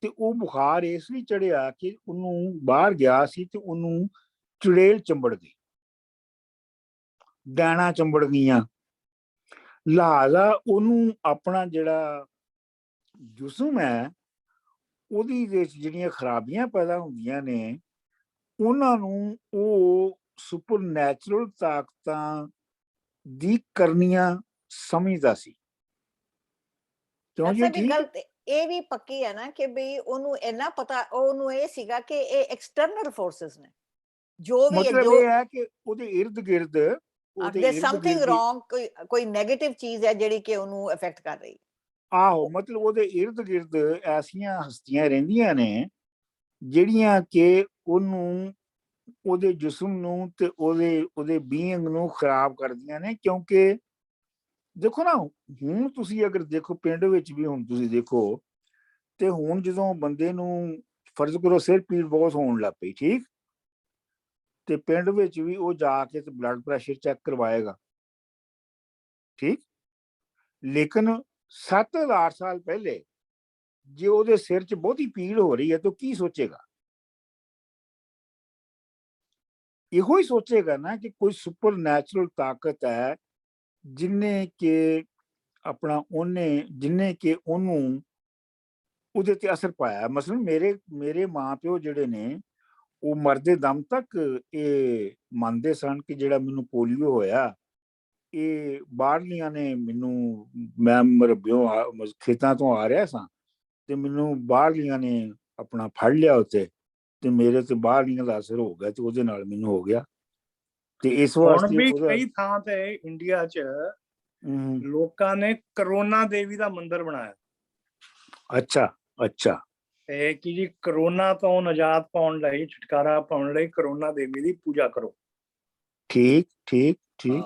ਤੇ ਉਹ ਬੁਖਾਰ ਇਸ ਲਈ ਚੜਿਆ ਕਿ ਉਹਨੂੰ ਬਾਹਰ ਗਿਆ ਸੀ ਤੇ ਉਹਨੂੰ ਚੁੜੇਲ ਚੰਬੜ ਗਈ, ਡੈਣਾ ਚੰਬੜ ਗਈਆਂ। ਲਿਹਾਜ਼ਾ ਉਹਨੂੰ ਆਪਣਾ ਜਿਹੜਾ ਜਿਸਮ ਹੈ ਉਹਦੀ ਵਿੱਚ ਜਿਹੜੀਆਂ ਖਰਾਬੀਆਂ ਪੈਦਾ ਹੁੰਦੀਆਂ ਨੇ ਉਹਨਾਂ ਨੂੰ ਉਹ ਸੁਪਰ ਨੈਚੁਰਲ ਤਾਕਤਾਂ ਦੀ ਕਰਨੀਆਂ ਸਮਝਦਾ ਸੀ। ਕਿਉਂ ਜੀ? ਅੱਛਾ ਵੀ ਠੀਕ ਗੱਲ ਇਹ ਵੀ ਪੱਕੀ ਹੈ ਨਾ ਕਿ ਵੀ ਉਹਨੂੰ ਇੰਨਾ ਪਤਾ, ਉਹਨੂੰ ਇਹ ਸੀਗਾ ਕਿ ਇਹ ਐਕਸਟਰਨਲ ਫੋਰਸਸ ਨੇ ਜੋ ਵੀ ਹੈ, ਮਤਲਬ ਜੋ ਇਹ ਹੈ ਕਿ ਉਹਦੇ ਇਰਦ ਗਿਰਦ there's something wrong, ਕੋਈ ਨੈਗੇਟਿਵ ਚੀਜ਼ ਹੈ ਜਿਹੜੀ ਕਿ ਉਹਨੂੰ ਅਫੈਕਟ ਕਰ ਰਹੀ। ਆਹੋ, ਮਤਲਬ ਉਹਦੇ ਇਰਦ ਗਿਰਦ ਐਸੀਆਂ ਹਸਤੀਆਂ ਰਹਿੰਦੀਆਂ ਨੇ ਜਿਹੜੀਆਂ ਕਿ ਉਹਨੂੰ, ਉਹਦੇ ਜਿਸਮ ਨੂੰ ਤੇ ਉਹਦੇ ਬੀਇੰਗ ਨੂੰ ਖਰਾਬ ਕਰਦੀਆਂ ਨੇ। ਕਿਉਂਕਿ ਦੇਖੋ ਨਾ, ਹੁਣ ਤੁਸੀਂ ਅਗਰ ਦੇਖੋ ਪਿੰਡ ਵਿੱਚ ਵੀ ਹੁਣ ਤੁਸੀਂ ਦੇਖੋ ਤੇ ਹੁਣ ਜਦੋਂ ਬੰਦੇ ਨੂੰ ਫਰਜ਼ ਕਰੋ ਸਿਰ ਪੀੜ ਬਹੁਤ ਹੋਣ ਲੱਗ ਪਈ, ਠੀਕ, ਤੇ ਪਿੰਡ ਵਿੱਚ ਵੀ ਉਹ ਜਾ ਕੇ ਤੇ ਬਲੱਡ ਪ੍ਰੈਸ਼ਰ ਚੈੱਕ ਕਰਵਾਏਗਾ, ਠੀਕ। ਲੇਕਿਨ 7-8 ਸਾਲ ਪਹਿਲੇ ਜੇ ਉਹਦੇ ਸਿਰ 'ਚ ਬਹੁਤੀ ਪੀੜ ਹੋ ਰਹੀ ਹੈ ਤਾਂ ਕੀ ਸੋਚੇਗਾ? ਇਹੋ ਹੀ ਸੋਚੇਗਾ ਨਾ ਕਿ ਕੋਈ ਸੁਪਰ ਨੈਚੁਰਲ ਤਾਕਤ ਹੈ ਜਿਨੇ ਕਿ ਆਪਣਾ ਜਿਨੇ ਕਿ ਉਹਨੂੰ ਉਹਦੇ ਤੇ ਅਸਰ ਪਾਇਆ। ਮਸਲਨ ਮੇਰੇ ਮਾਂ ਪਿਓ ਜਿਹੜੇ ਨੇ ਉਹ ਮਰਦੇ ਦਮ ਤੱਕ ਇਹ ਮੰਨਦੇ ਸਨ ਕਿ ਜਿਹੜਾ ਮੈਨੂੰ ਪੋਲੀਓ ਹੋਇਆ ਇਹ ਬਾਹਰਲੀਆਂ ਨੇ ਮੈਨੂੰ, ਮੈਂ ਮਰਬਿਓ ਖੇਤਾਂ ਤੋਂ ਆ ਰਿਹਾ ਸਾਂ ਤੇ ਮੈਨੂੰ ਬਾਹਰਲੀਆਂ ਨੇ ਆਪਣਾ ਫੜ ਲਿਆ ਉੱਥੇ ਤੇ ਮੇਰੇ ਤੇ ਬਾਹਰਲੀਆਂ ਦਾ ਅਸਰ ਹੋ ਗਿਆ ਤੇ ਉਹਦੇ ਨਾਲ ਮੈਨੂੰ ਹੋ ਗਿਆ। ਤੇ ਇਸ ਹੁਣ ਵਾਸਤੇ ਵੀ ਕਈ ਥਾਂ ਤੇ ਇੰਡੀਆ 'ਚ ਲੋਕਾਂ ਨੇ ਕਰੋਨਾ ਦੇਵੀ ਦਾ ਮੰਦਿਰ ਬਣਾਇਆ। ਅੱਛਾ ਅੱਛਾ। ਤੇ ਕਿ ਜੀ ਕਰੋਨਾ ਤੋਂ ਨਜਾਤ ਪਾਉਣ ਲਈ, ਛੁਟਕਾਰਾ ਪਾਉਣ ਲਈ ਕਰੋਨਾ ਦੇਵੀ ਦੀ ਪੂਜਾ ਕਰੋ। ਠੀਕ ਠੀਕ ਠੀਕ।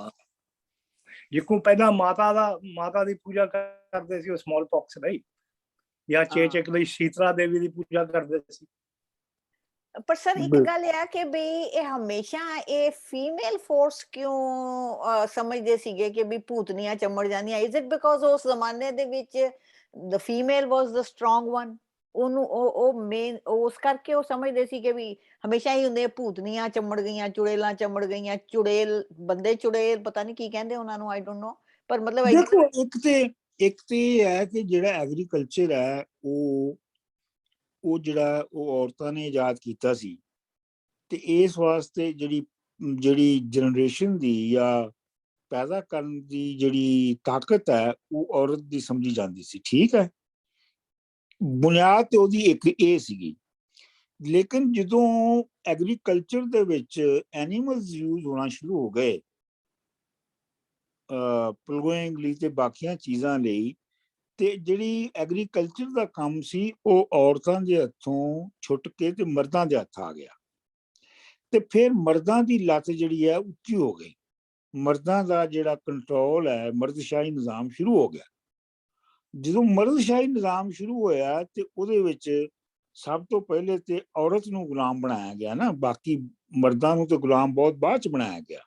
ਜਿੱਕੂ ਪਹਿਲਾਂ ਮਾਤਾ ਦੀ ਪੂਜਾ ਕਰਦੇ ਸੀ ਉਹ ਸਮਾਲ ਪੌਕਸ ਲਈ, ਜਾਂ ਚੇਚਕ ਲਈ ਸ਼ੀਤਲਾ ਦੇਵੀ ਦੀ ਪੂਜਾ ਕਰਦੇ ਸੀ। ਪਰ ਸਰ ਇੱਕ ਗੱਲ ਇਹ ਆ ਕਿ ਵੀ ਇਹ ਹਮੇਸ਼ਾ ਇਹ ਫੀਮੇਲ ਫੋਰਸ ਕਿਉਂ ਸਮਝਦੇ ਸੀਗੇ ਕਿ ਵੀ ਭੂਤਨੀਆਂ ਚੰਬੜ ਜਾਂਦੀਆਂ? ਇਜ਼ ਇਟ ਬਿਕੋਜ਼ ਉਸ ਜ਼ਮਾਨੇ ਦੇ ਵਿੱਚ ਦ ਫੀਮੇਲ ਵਾਸ ਦ ਸਟਰੋਂਗ ਵਨ? ਉਹਨੂੰ ਉਹ ਮੇਨ ਉਸ ਕਰਕੇ ਉਹ ਸਮਝਦੇ ਸੀ ਕਿ ਵੀ ਹਮੇਸ਼ਾ ਹੀ ਹੁੰਦੇ ਭੂਤਨੀਆਂ ਚੰਬੜ ਗਈਆਂ, ਚੁੜੇਲਾਂ ਚੰਬੜ ਗਈਆਂ, ਚੁੜੇਲ ਬੰਦੇ, ਚੁੜੇਲ ਪਤਾ ਨਹੀਂ ਕੀ ਕਹਿੰਦੇ ਉਹਨਾਂ ਨੂੰ, ਆਈ ਡੋਨਟ ਨੋ। ਪਰ ਮਤਲਬ ਦੇਖੋ ਇੱਕ ਤੇ ਇਹ ਹੈ ਕਿ ਜਿਹੜਾ ਐਗਰੀਕਲਚਰ ਹੈ ਉਹ ਜਿਹੜਾ ਉਹ ਔਰਤਾਂ ਨੇ ਇਜਾਦ ਕੀਤਾ ਸੀ ਤੇ ਇਸ ਵਾਸਤੇ ਜਿਹੜੀ ਜਨਰੇਸ਼ਨ ਦੀ ਜਾਂ ਪੈਦਾ ਕਰਨ ਦੀ ਜਿਹੜੀ ਤਾਕਤ ਹੈ ਉਹ ਔਰਤ ਦੀ ਸਮਝੀ ਜਾਂਦੀ ਸੀ, ਠੀਕ ਹੈ। ਬੁਨਿਆਦ ਤੇ ਉਹਦੀ ਇੱਕ ਇਹ ਸੀਗੀ। ਲੇਕਿਨ ਜਦੋਂ ਐਗਰੀਕਲਚਰ ਦੇ ਵਿੱਚ ਐਨੀਮਲਸ ਯੂਜ਼ ਹੋਣਾ ਸ਼ੁਰੂ ਹੋ ਗਏ ਪਲੂਇੰਗ ਲਈ ਤੇ ਬਾਕੀਆਂ ਚੀਜ਼ਾਂ ਲਈ, ਤੇ ਜਿਹੜੀ ਐਗਰੀਕਲਚਰ ਦਾ ਕੰਮ ਸੀ ਉਹ ਔਰਤਾਂ ਦੇ ਹੱਥੋਂ ਛੁੱਟ ਕੇ ਤੇ ਮਰਦਾਂ ਦੇ ਹੱਥ ਆ ਗਿਆ। ਤੇ ਫਿਰ ਮਰਦਾਂ ਦੀ ਲੱਤ ਜਿਹੜੀ ਹੈ ਉੱਚੀ ਹੋ ਗਈ, ਮਰਦਾਂ ਦਾ ਜਿਹੜਾ ਕੰਟਰੋਲ ਹੈ, ਮਰਦਸ਼ਾਹੀ ਨਿਜ਼ਾਮ ਸ਼ੁਰੂ ਹੋ ਗਿਆ। ਜਦੋਂ ਮਰਦਸ਼ਾਹੀ ਨਿਜ਼ਾਮ ਸ਼ੁਰੂ ਹੋਇਆ ਤੇ ਉਹਦੇ ਵਿੱਚ ਸਭ ਤੋਂ ਪਹਿਲੇ ਤੇ ਔਰਤ ਨੂੰ ਗੁਲਾਮ ਬਣਾਇਆ ਗਿਆ ਨਾ, ਬਾਕੀ ਮਰਦਾਂ ਨੂੰ ਤੇ ਗੁਲਾਮ ਬਹੁਤ ਬਾਅਦ ਚ ਬਣਾਇਆ ਗਿਆ।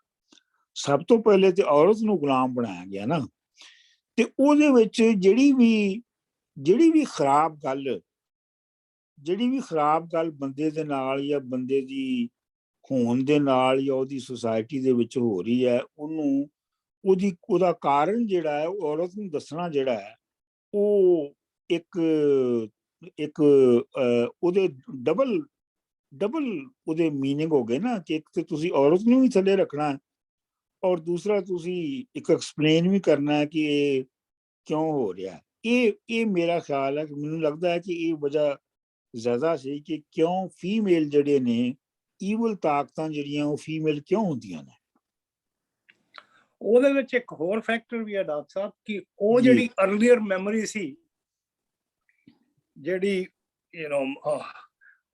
ਸਭ ਤੋਂ ਪਹਿਲੇ ਤੇ ਔਰਤ ਨੂੰ ਗੁਲਾਮ ਬਣਾਇਆ ਗਿਆ ਨਾ। ਤੇ ਉਹਦੇ ਵਿੱਚ ਜਿਹੜੀ ਵੀ ਖਰਾਬ ਗੱਲ ਬੰਦੇ ਦੇ ਨਾਲ ਜਾਂ ਬੰਦੇ ਦੀ ਹੋਣ ਦੇ ਨਾਲ ਜਾਂ ਉਹਦੀ ਸੁਸਾਇਟੀ ਦੇ ਵਿੱਚ ਹੋ ਰਹੀ ਹੈ, ਉਹਦਾ ਕਾਰਨ ਜਿਹੜਾ ਹੈ ਉਹ ਔਰਤ ਨੂੰ ਦੱਸਣਾ ਜਿਹੜਾ ਹੈ ਉਹ ਇੱਕ ਉਹਦੇ ਡਬਲ ਉਹਦੇ ਮੀਨਿੰਗ ਹੋ ਗਏ ਨਾ, ਕਿ ਇੱਕ ਤੇ ਤੁਸੀਂ ਔਰਤ ਨੂੰ ਵੀ ਥੱਲੇ ਰੱਖਣਾ ਔਰ ਦੂਸਰਾ ਤੁਸੀਂ ਇੱਕ ਐਕਸਪਲੇਨ ਵੀ ਕਰਨਾ ਹੈ ਕਿ ਇਹ ਕਿਉਂ ਹੋ ਰਿਹਾ। ਇਹ ਮੇਰਾ ਖਿਆਲ ਹੈ ਕਿ ਮੈਨੂੰ ਲੱਗਦਾ ਹੈ ਕਿ ਇਹ ਵਜ੍ਹਾ ਜ਼ਿਆਦਾ ਸੀ ਕਿ ਕਿਉਂ ਫੀਮੇਲ ਜਿਹੜੇ ਨੇ ਈਵਲ ਤਾਕਤਾਂ ਜਿਹੜੀਆਂ ਉਹ ਫੀਮੇਲ ਕਿਉਂ ਹੁੰਦੀਆਂ ਨੇ। ਉਹਦੇ ਵਿੱਚ ਇੱਕ ਹੋਰ ਫੈਕਟਰ ਵੀ ਹੈ ਡਾਕਟਰ ਸਾਹਿਬ, ਕਿ ਉਹ ਜਿਹੜੀ ਅਰਲੀਅਰ ਮੈਮੋਰੀ ਸੀ, ਜਿਹੜੀ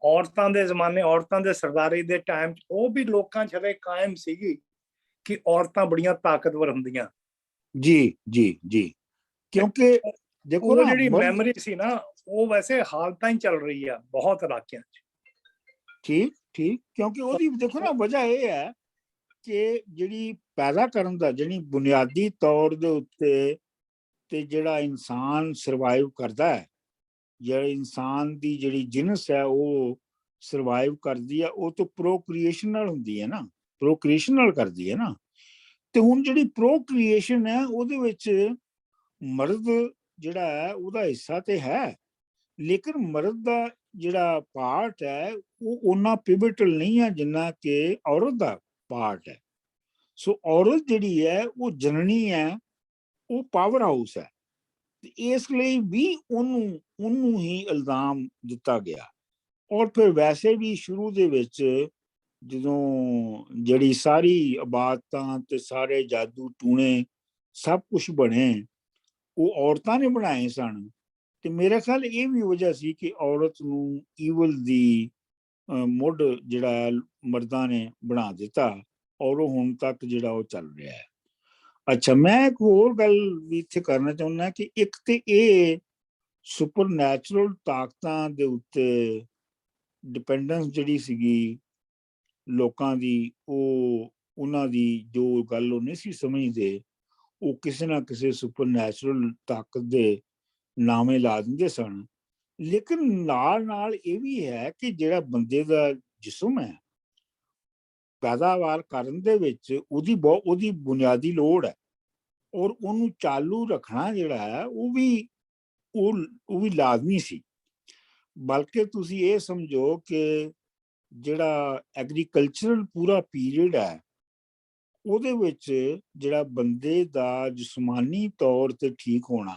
ਔਰਤਾਂ ਦੇ ਜ਼ਮਾਨੇ, ਔਰਤਾਂ ਦੇ ਸਰਦਾਰੀ ਦੇ ਟਾਈਮ 'ਚ ਉਹ ਵੀ ਲੋਕਾਂ 'ਚ ਹਲੇ ਕਾਇਮ ਸੀਗੀ ਕਿ ਔਰਤਾਂ ਬੜੀਆਂ ਤਾਕਤਵਰ ਹੁੰਦੀਆਂ। ਜੀ ਜੀ ਜੀ। ਕਿਉਂਕਿ ਦੇਖੋ ਉਹ ਜਿਹੜੀ ਮੈਮੋਰੀ ਸੀ ਨਾ ਉਹ ਵੈਸੇ ਹਾਲ ਤਾਂ ਹੀ ਚੱਲ ਰਹੀ ਆ ਬਹੁਤ ਇਲਾਕਿਆਂ 'ਚ। ਠੀਕ। ਠੀਕ, ਕਿਉਂਕਿ ਉਹਦੀ ਦੇਖੋ ਨਾ ਵਜ੍ਹਾ ਇਹ ਹੈ ਕਿ ਜਿਹੜੀ ਪੈਦਾ ਕਰਨ ਦਾ ਜਿਹੜੀ ਬੁਨਿਆਦੀ ਤੌਰ ਦੇ ਉੱਤੇ ਤੇ ਜਿਹੜਾ ਇਨਸਾਨ ਸਰਵਾਈਵ ਕਰਦਾ ਹੈ, ਜਿਹੜਾ ਇਨਸਾਨ ਦੀ ਜਿਹੜੀ ਜਿਨਸ ਹੈ ਉਹ ਸਰਵਾਈਵ ਕਰਦੀ ਹੈ, ਉਹ ਤਾਂ ਪ੍ਰੋਕ੍ਰੀਏਸ਼ਨ ਨਾਲ ਹੁੰਦੀ ਹੈ ਨਾ, ਪ੍ਰੋਕ੍ਰੀਏਸ਼ਨ ਨਾਲ ਕਰਦੀ ਹੈ ਨਾ। ਤੇ ਹੁਣ ਜਿਹੜੀ ਪ੍ਰੋਕ੍ਰੀਏਸ਼ਨ ਹੈ ਉਹਦੇ ਵਿੱਚ ਮਰਦ ਜਿਹੜਾ ਹੈ ਉਹਦਾ ਹਿੱਸਾ ਤੇ ਹੈ, ਲੇਕਿਨ ਮਰਦ ਦਾ ਜਿਹੜਾ ਪਾਰਟ ਹੈ ਉਹ ਉਹਨਾਂ ਪਿਵਟਲ ਨਹੀਂ ਹੈ ਜਿੰਨਾ ਕਿ ਔਰਤ ਦਾ ਪਾਰਟ ਹੈ। ਸੋ ਔਰਤ ਜਿਹੜੀ ਹੈ ਉਹ ਜਨਨੀ ਹੈ, ਉਹ ਪਾਵਰ ਹਾਊਸ ਹੈ, ਤੇ ਇਸ ਲਈ ਵੀ ਉਹਨੂੰ ਹੀ ਇਲਜ਼ਾਮ ਦਿੱਤਾ ਗਿਆ। ਔਰ ਫਿਰ ਵੈਸੇ ਵੀ ਸ਼ੁਰੂ ਦੇ ਵਿੱਚ ਜਦੋਂ ਜਿਹੜੀ ਸਾਰੀ ਇਬਾਦਤਾਂ ਤੇ ਸਾਰੇ ਜਾਦੂ ਟੂਣੇ ਸਭ ਕੁਝ ਬਣੇ ਉਹ ਔਰਤਾਂ ਨੇ ਬਣਾਏ ਸਨ। ਤੇ ਮੇਰਾ ਖਿਆਲ ਇਹ ਵੀ ਵਜ੍ਹਾ ਸੀ ਕਿ ਔਰਤ ਨੂੰ ਈਵਲ ਦੀ ਮੁੱਢ ਜਿਹੜਾ ਮਰਦਾਂ ਨੇ ਬਣਾ ਦਿੱਤਾ, ਔਰ ਉਹ ਹੁਣ ਤੱਕ ਜਿਹੜਾ ਉਹ ਚੱਲ ਰਿਹਾ ਹੈ। ਅੱਛਾ, ਮੈਂ ਇੱਕ ਹੋਰ ਗੱਲ ਵੀ ਇੱਥੇ ਕਰਨਾ ਚਾਹੁੰਦਾ ਕਿ ਇੱਕ ਤੇ ਇਹ ਸੁਪਰ ਨੈਚੁਰਲ ਤਾਕਤਾਂ ਦੇ ਉੱਤੇ ਡਿਪੈਂਡੈਂਸ ਜਿਹੜੀ ਸੀਗੀ ਲੋਕਾਂ ਦੀ, ਉਹ ਉਹਨਾਂ ਦੀ ਜੋ ਗੱਲ ਉਹ ਨਹੀਂ ਸੀ ਸਮਝਦੇ, ਉਹ ਕਿਸੇ ਨਾ ਕਿਸੇ ਸੁਪਰ ਨੈਚੁਰਲ ਤਾਕਤ ਦੇ ਨਾਮੇ ਲਾ ਦਿੰਦੇ ਸਨ। ਲੇਕਿਨ ਨਾਲ ਨਾਲ ਇਹ ਵੀ ਹੈ ਕਿ ਜਿਹੜਾ ਬੰਦੇ ਦਾ ਜਿਸਮ ਹੈ ਪੈਦਾਵਾਰ ਕਰਨ ਦੇ ਵਿੱਚ ਉਹਦੀ ਬੁਨਿਆਦੀ ਲੋੜ ਹੈ, ਔਰ ਉਹਨੂੰ ਚਾਲੂ ਰੱਖਣਾ ਜਿਹੜਾ ਹੈ ਉਹ ਵੀ ਲਾਜ਼ਮੀ ਸੀ। ਬਲਕਿ ਤੁਸੀਂ ਇਹ ਸਮਝੋ ਕਿ ਜਿਹੜਾ ਐਗਰੀਕਲਚਰਲ ਪੂਰਾ ਪੀਰੀਅਡ ਹੈ ਉਹਦੇ ਵਿੱਚ ਜਿਹੜਾ ਬੰਦੇ ਦਾ ਜਿਸਮਾਨੀ ਤੌਰ ਤੇ ਠੀਕ ਹੋਣਾ,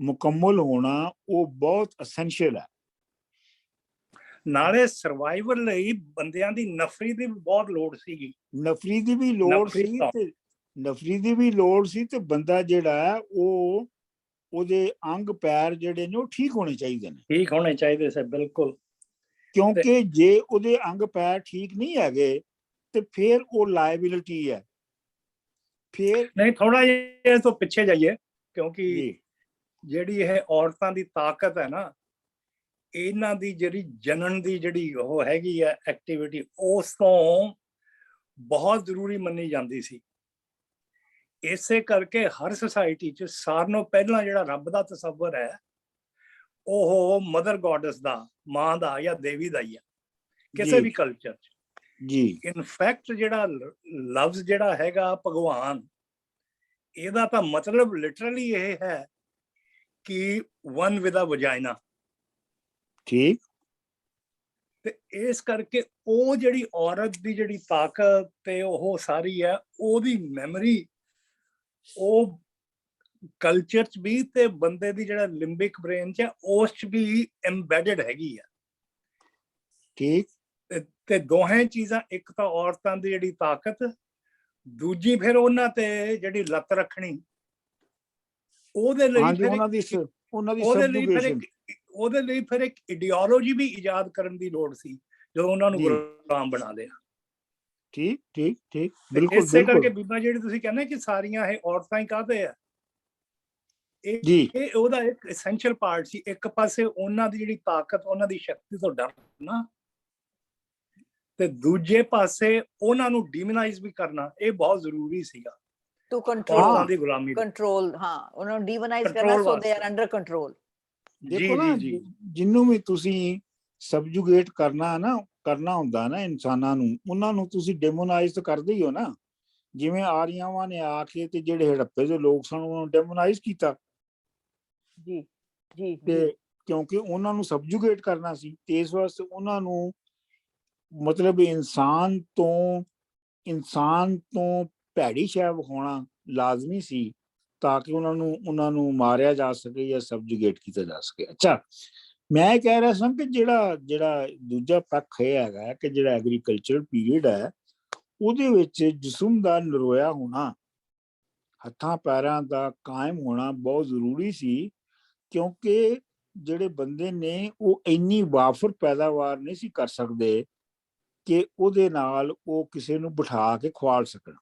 ਮੁਕੰਮਲ ਹੋਣਾ, ਉਹ ਬਹੁਤ ਅਸੈਂਸ਼ੀਅਲ ਹੈ। ਨਾਲੇ ਸਰਵਾਈਵਲ ਲਈ ਬੰਦਿਆਂ ਦੀ ਨਫਰੀ ਦੀ ਬਹੁਤ ਲੋੜ ਸੀਗੀ, ਨਫਰੀ ਦੀ ਵੀ ਲੋੜ ਸੀ ਤੇ ਬੰਦਾ ਜਿਹੜਾ ਹੈ ਉਹਦੇ ਅੰਗ ਪੈਰ ਜਿਹੜੇ ਨੇ ਉਹ ਠੀਕ ਹੋਣੇ ਚਾਹੀਦੇ ਨੇ, ਠੀਕ ਹੋਣੇ ਚਾਹੀਦੇ ਸੀ, ਬਿਲਕੁਲ। ਕਿਉਂਕਿ ਜੇ ਉਹਦੇ ਅੰਗ ਪੈਰ ਠੀਕ ਨਹੀਂ ਹੈਗੇ ਤੇ ਫਿਰ ਉਹ ਲਾਇਬਿਲਿਟੀ ਹੈ। ਫਿਰ ਨਹੀਂ, ਥੋੜਾ ਜਿਹਾ ਇਸ ਤੋਂ ਪਿੱਛੇ ਜਾਈਏ, ਕਿਉਂਕਿ ਜਿਹੜੀ ਇਹ ਔਰਤਾਂ ਦੀ ਤਾਕਤ ਹੈ ਨਾ, ਇਹਨਾਂ ਦੀ ਜਿਹੜੀ ਜਨਨ ਦੀ ਜਿਹੜੀ ਉਹ ਹੈਗੀ ਹੈ ਐਕਟੀਵਿਟੀ, ਉਸ ਤੋਂ ਬਹੁਤ ਜ਼ਰੂਰੀ ਮੰਨੀ ਜਾਂਦੀ ਸੀ। ਇਸੇ ਕਰਕੇ ਹਰ ਸੁਸਾਇਟੀ 'ਚ ਸਾਰਿਆਂ ਨਾਲੋਂ ਪਹਿਲਾਂ ਜਿਹੜਾ ਰੱਬ ਦਾ ਤਸੱਵਰ ਹੈ ਉਹ ਮਦਰ ਗੋਡਸ ਦਾ, ਮਾਂ ਦਾ ਜਾਂ ਦੇਵੀ ਦਾ ਹੀ ਹੈ ਕਿਸੇ ਵੀ ਕਲਚਰ 'ਚ। ਜੀ ਇਨਫੈਕਟ ਜਿਹੜਾ ਲਫ਼ਜ਼ ਜਿਹੜਾ ਹੈਗਾ ਭਗਵਾਨ, ਇਹਦਾ ਤਾਂ ਮਤਲਬ ਲਿਟਰਲੀ ਇਹ ਹੈ ਕਿ ਵਨ ਵਿਦ ਅ ਵਜਾਈਨਾ। ਠੀਕ। ਤੇ ਇਸ ਕਰਕੇ ਉਹ ਜਿਹੜੀ ਔਰਤ ਦੀ ਜਿਹੜੀ ਤਾਕਤ ਤੇ ਉਹ ਸਾਰੀ ਹੈ, ਉਹਦੀ ਮੈਮਰੀ ਉਹ ਕਲਚਰ 'ਚ ਵੀ ਤੇ ਬੰਦੇ ਦੀ ਜਿਹੜਾ ਲਿੰਬਿਕ ਬ੍ਰੇਨ 'ਚ ਹੈ ਉਸ 'ਚ ਵੀ ਐਮਬੈਡਡ ਹੈਗੀ ਆ। ਠੀਕ। ਤੇ ਦੋਹੇ ਚੀਜ਼ਾਂ, ਇੱਕ ਤਾਂ ਔਰਤਾਂ ਦੀ ਜਿਹੜੀ ਤਾਕਤ, ਦੂਜੀ ਫਿਰ ਉਹਨਾਂ ਤੇ ਜਿਹੜੀ ਲੱਤ ਰੱਖਣੀ, ਉਹਦੇ ਲਈ ਫਿਰ ਇੱਕ ਆਈਡੀਓਲੋਜੀ ਵੀ ਇਜਾਦ ਕਰਨ ਦੀ ਲੋੜ ਸੀ ਜਦੋਂ ਉਹਨਾਂ ਨੂੰ ਗੁਲਾਮ ਬਣਾ ਲਿਆ। ਠੀਕ ਠੀਕ ਠੀਕ, ਬਿਲਕੁਲ। ਇਸੇ ਕਰਕੇ ਬੀਬਾ ਜਿਹੜੀ ਤੁਸੀਂ ਕਹਿੰਦੇ ਕਿ ਸਾਰੀਆਂ ਇਹ ਔਰਤਾਂ ਹੀ ਕਾਹਦੇ ਆ, ਇਹ ਉਹਦਾ ਇੱਕ ਐਸੈਂਸ਼ੀਅਲ ਪਾਰਟ ਸੀ। ਇੱਕ ਪਾਸੇ ਉਹਨਾਂ ਦੀ ਜਿਹੜੀ ਤਾਕਤ, ਉਹਨਾਂ ਦੀ ਸ਼ਕਤੀ ਤੋਂ ਡਰਨਾ, ਤੇ ਦੂਜੇ ਪਾਸੇ ਉਹਨਾਂ ਨੂੰ ਡਿਮੋਨਾਈਜ਼ ਵੀ ਕਰਨਾ, ਇਹ ਬਹੁਤ ਜ਼ਰੂਰੀ ਸੀਗਾ ਟੂ ਕੰਟਰੋਲ ਦੀ ਗੁਲਾਮੀ, ਕੰਟਰੋਲ। ਹਾਂ, ਉਹਨਾਂ ਨੂੰ ਡਿਮੋਨਾਈਜ਼ ਕਰਨਾ ਸੋ ਦੇ ਆਰ ਅੰਡਰ ਕੰਟਰੋਲ। ਦੇਖੋ ਨਾ, ਜਿਹਨੂੰ ਵੀ ਤੁਸੀਂ ਸਬਜੂਗੇਟ ਕਰਨਾ ਹੁੰਦਾ ਨਾ ਇਨਸਾਨਾਂ ਨੂੰ, ਉਹਨਾਂ ਨੂੰ ਤੁਸੀਂ ਡੈਮੋਨਾਈਜ਼ ਤਾਂ ਕਰਦੇ ਹੀ ਹੋ ਨਾ। ਜਿਵੇਂ ਆਰੀਆਵਾਂ ਨੇ ਆ ਕੇ ਤੇ ਜਿਹੜੇ ਹੜੱਪੇ ਦੇ ਲੋਕ ਸਨ ਉਹਨਾਂ ਨੂੰ ਡੈਮੋਨਾਈਜ਼ ਕੀਤਾ। ਜੀ ਜੀ। ਤੇ ਕਿਉਂਕਿ ਉਹਨਾਂ ਨੂੰ ਸਬਜੂਗੇਟ ਕਰਨਾ ਸੀ, ਤੇ ਇਸ ਵਾਸਤੇ ਉਹਨਾਂ ਨੂੰ ਮਤਲਬ ਇਨਸਾਨ ਤੋਂ ਭੈੜੀ ਸ਼ੈ ਵਿਖਾਉਣਾ ਲਾਜ਼ਮੀ ਸੀ ਤਾਂ ਕਿ ਉਹਨਾਂ ਨੂੰ ਮਾਰਿਆ ਜਾ ਸਕੇ ਜਾਂ ਸਬਜੂਗੇਟ ਕੀਤਾ ਜਾ ਸਕੇ। ਅੱਛਾ, ਮੈਂ ਕਹਿ ਰਿਹਾ ਸਾਂ ਕਿ ਜਿਹੜਾ ਦੂਜਾ ਪੱਖ ਇਹ ਹੈਗਾ ਕਿ ਜਿਹੜਾ ਐਗਰੀਕਲਚਰਲ ਪੀਰੀਅਡ ਹੈ ਉਹਦੇ ਵਿੱਚ ਜਿਸਮ ਦਾ ਨਰੋਇਆ ਹੋਣਾ, ਹੱਥਾਂ ਪੈਰਾਂ ਦਾ ਕਾਇਮ ਹੋਣਾ ਬਹੁਤ ਜ਼ਰੂਰੀ ਸੀ, ਕਿਉਂਕਿ ਜਿਹੜੇ ਬੰਦੇ ਨੇ ਉਹ ਇੰਨੀ ਵਾਫਰ ਪੈਦਾਵਾਰ ਨਹੀਂ ਸੀ ਕਰ ਸਕਦੇ ਕਿ ਉਹਦੇ ਨਾਲ ਉਹ ਕਿਸੇ ਨੂੰ ਬਿਠਾ ਕੇ ਖਵਾਲ ਸਕਣ।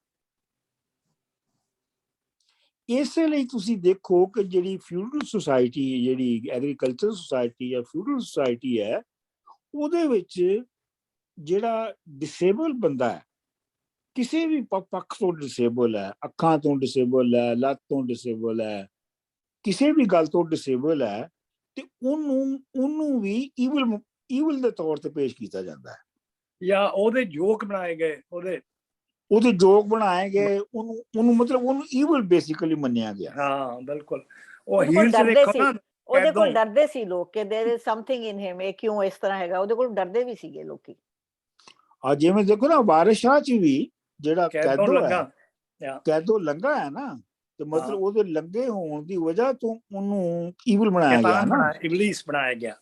ਇਸੇ ਲਈ ਤੁਸੀਂ ਦੇਖੋ ਕਿ ਜਿਹੜੀ ਫਿਊਡਲ ਸੁਸਾਇਟੀ, ਜਿਹੜੀ ਐਗਰੀਕਲਚਰ ਸੁਸਾਇਟੀ ਜਾਂ ਫਿਊਡਲ ਸੁਸਾਇਟੀ ਹੈ, ਉਹਦੇ ਵਿੱਚ ਜਿਹੜਾ ਡਿਸੇਬਲ ਬੰਦਾ ਹੈ, ਕਿਸੇ ਵੀ ਪੱਖ ਤੋਂ ਡਿਸੇਬਲ ਹੈ, ਅੱਖਾਂ ਤੋਂ ਡਿਸੇਬਲ ਹੈ, ਲੱਤ ਤੋਂ ਡਿਸੇਬਲ ਹੈ, ਕਿਸੇ ਵੀ ਗੱਲ ਤੋਂ ਡਿਸੇਬਲ ਹੈ, ਤੇ ਉਹਨੂੰ ਵੀ ਈਵਲ ਦੇ ਤੌਰ ਤੇ ਪੇਸ਼ ਕੀਤਾ ਜਾਂਦਾ ਹੈ, ਜਾਂ ਉਹਦੇ ਜੋਕ ਬਣਾਏ ਗਏ, ਉਹਦੇ ਜੋਕ ਬਣਾਏ ਗਏ, ਉਹਨੂੰ ਮਤਲਬ ਉਹਨੂੰ ਈਵਲ ਬੇਸਿਕਲੀ ਮੰਨਿਆ ਗਿਆ। ਹਾਂ ਬਿਲਕੁਲ। ਉਹ ਉਹਦੇ ਕੋਲ ਹੀਲਸ ਡਰਦੇ ਦੇਖੋ ਸੀ, ਨਾ, ਉਹਦੇ ਕੋਲ ਡਰਦੇ ਸੀ ਲੋਕ ਕਿ there is something in him, ਇਹ ਕਿਉਂ ਇਸ ਤਰ੍ਹਾਂ ਹੈਗਾ, ਉਹਦੇ ਕੋਲ ਡਰਦੇ ਵੀ ਸੀਗੇ ਲੋਕੀ। ਆ ਜਿਵੇਂ ਦੇਖੋ ਨਾ ਵਾਰਿਸ ਸ਼ਾਹ ਚ ਵੀ ਜਿਹੜਾ ਕੈਦੋਂ ਕੈਦੋ ਲੰਗਾ ਹੈ ਨਾ, ਤੇ ਮਤਲਬ ਉਹਦੇ ਲੰਗੇ ਹੋਣ ਦੀ ਵਜ੍ਹਾ ਤੋਂ ਉਹਨੂੰ ਈਵਲ ਬਣਾਇਆ ਗਿਆ ਨਾ, ਇਬਲੀਸ ਬਣਾਇਆ ਗਿਆ,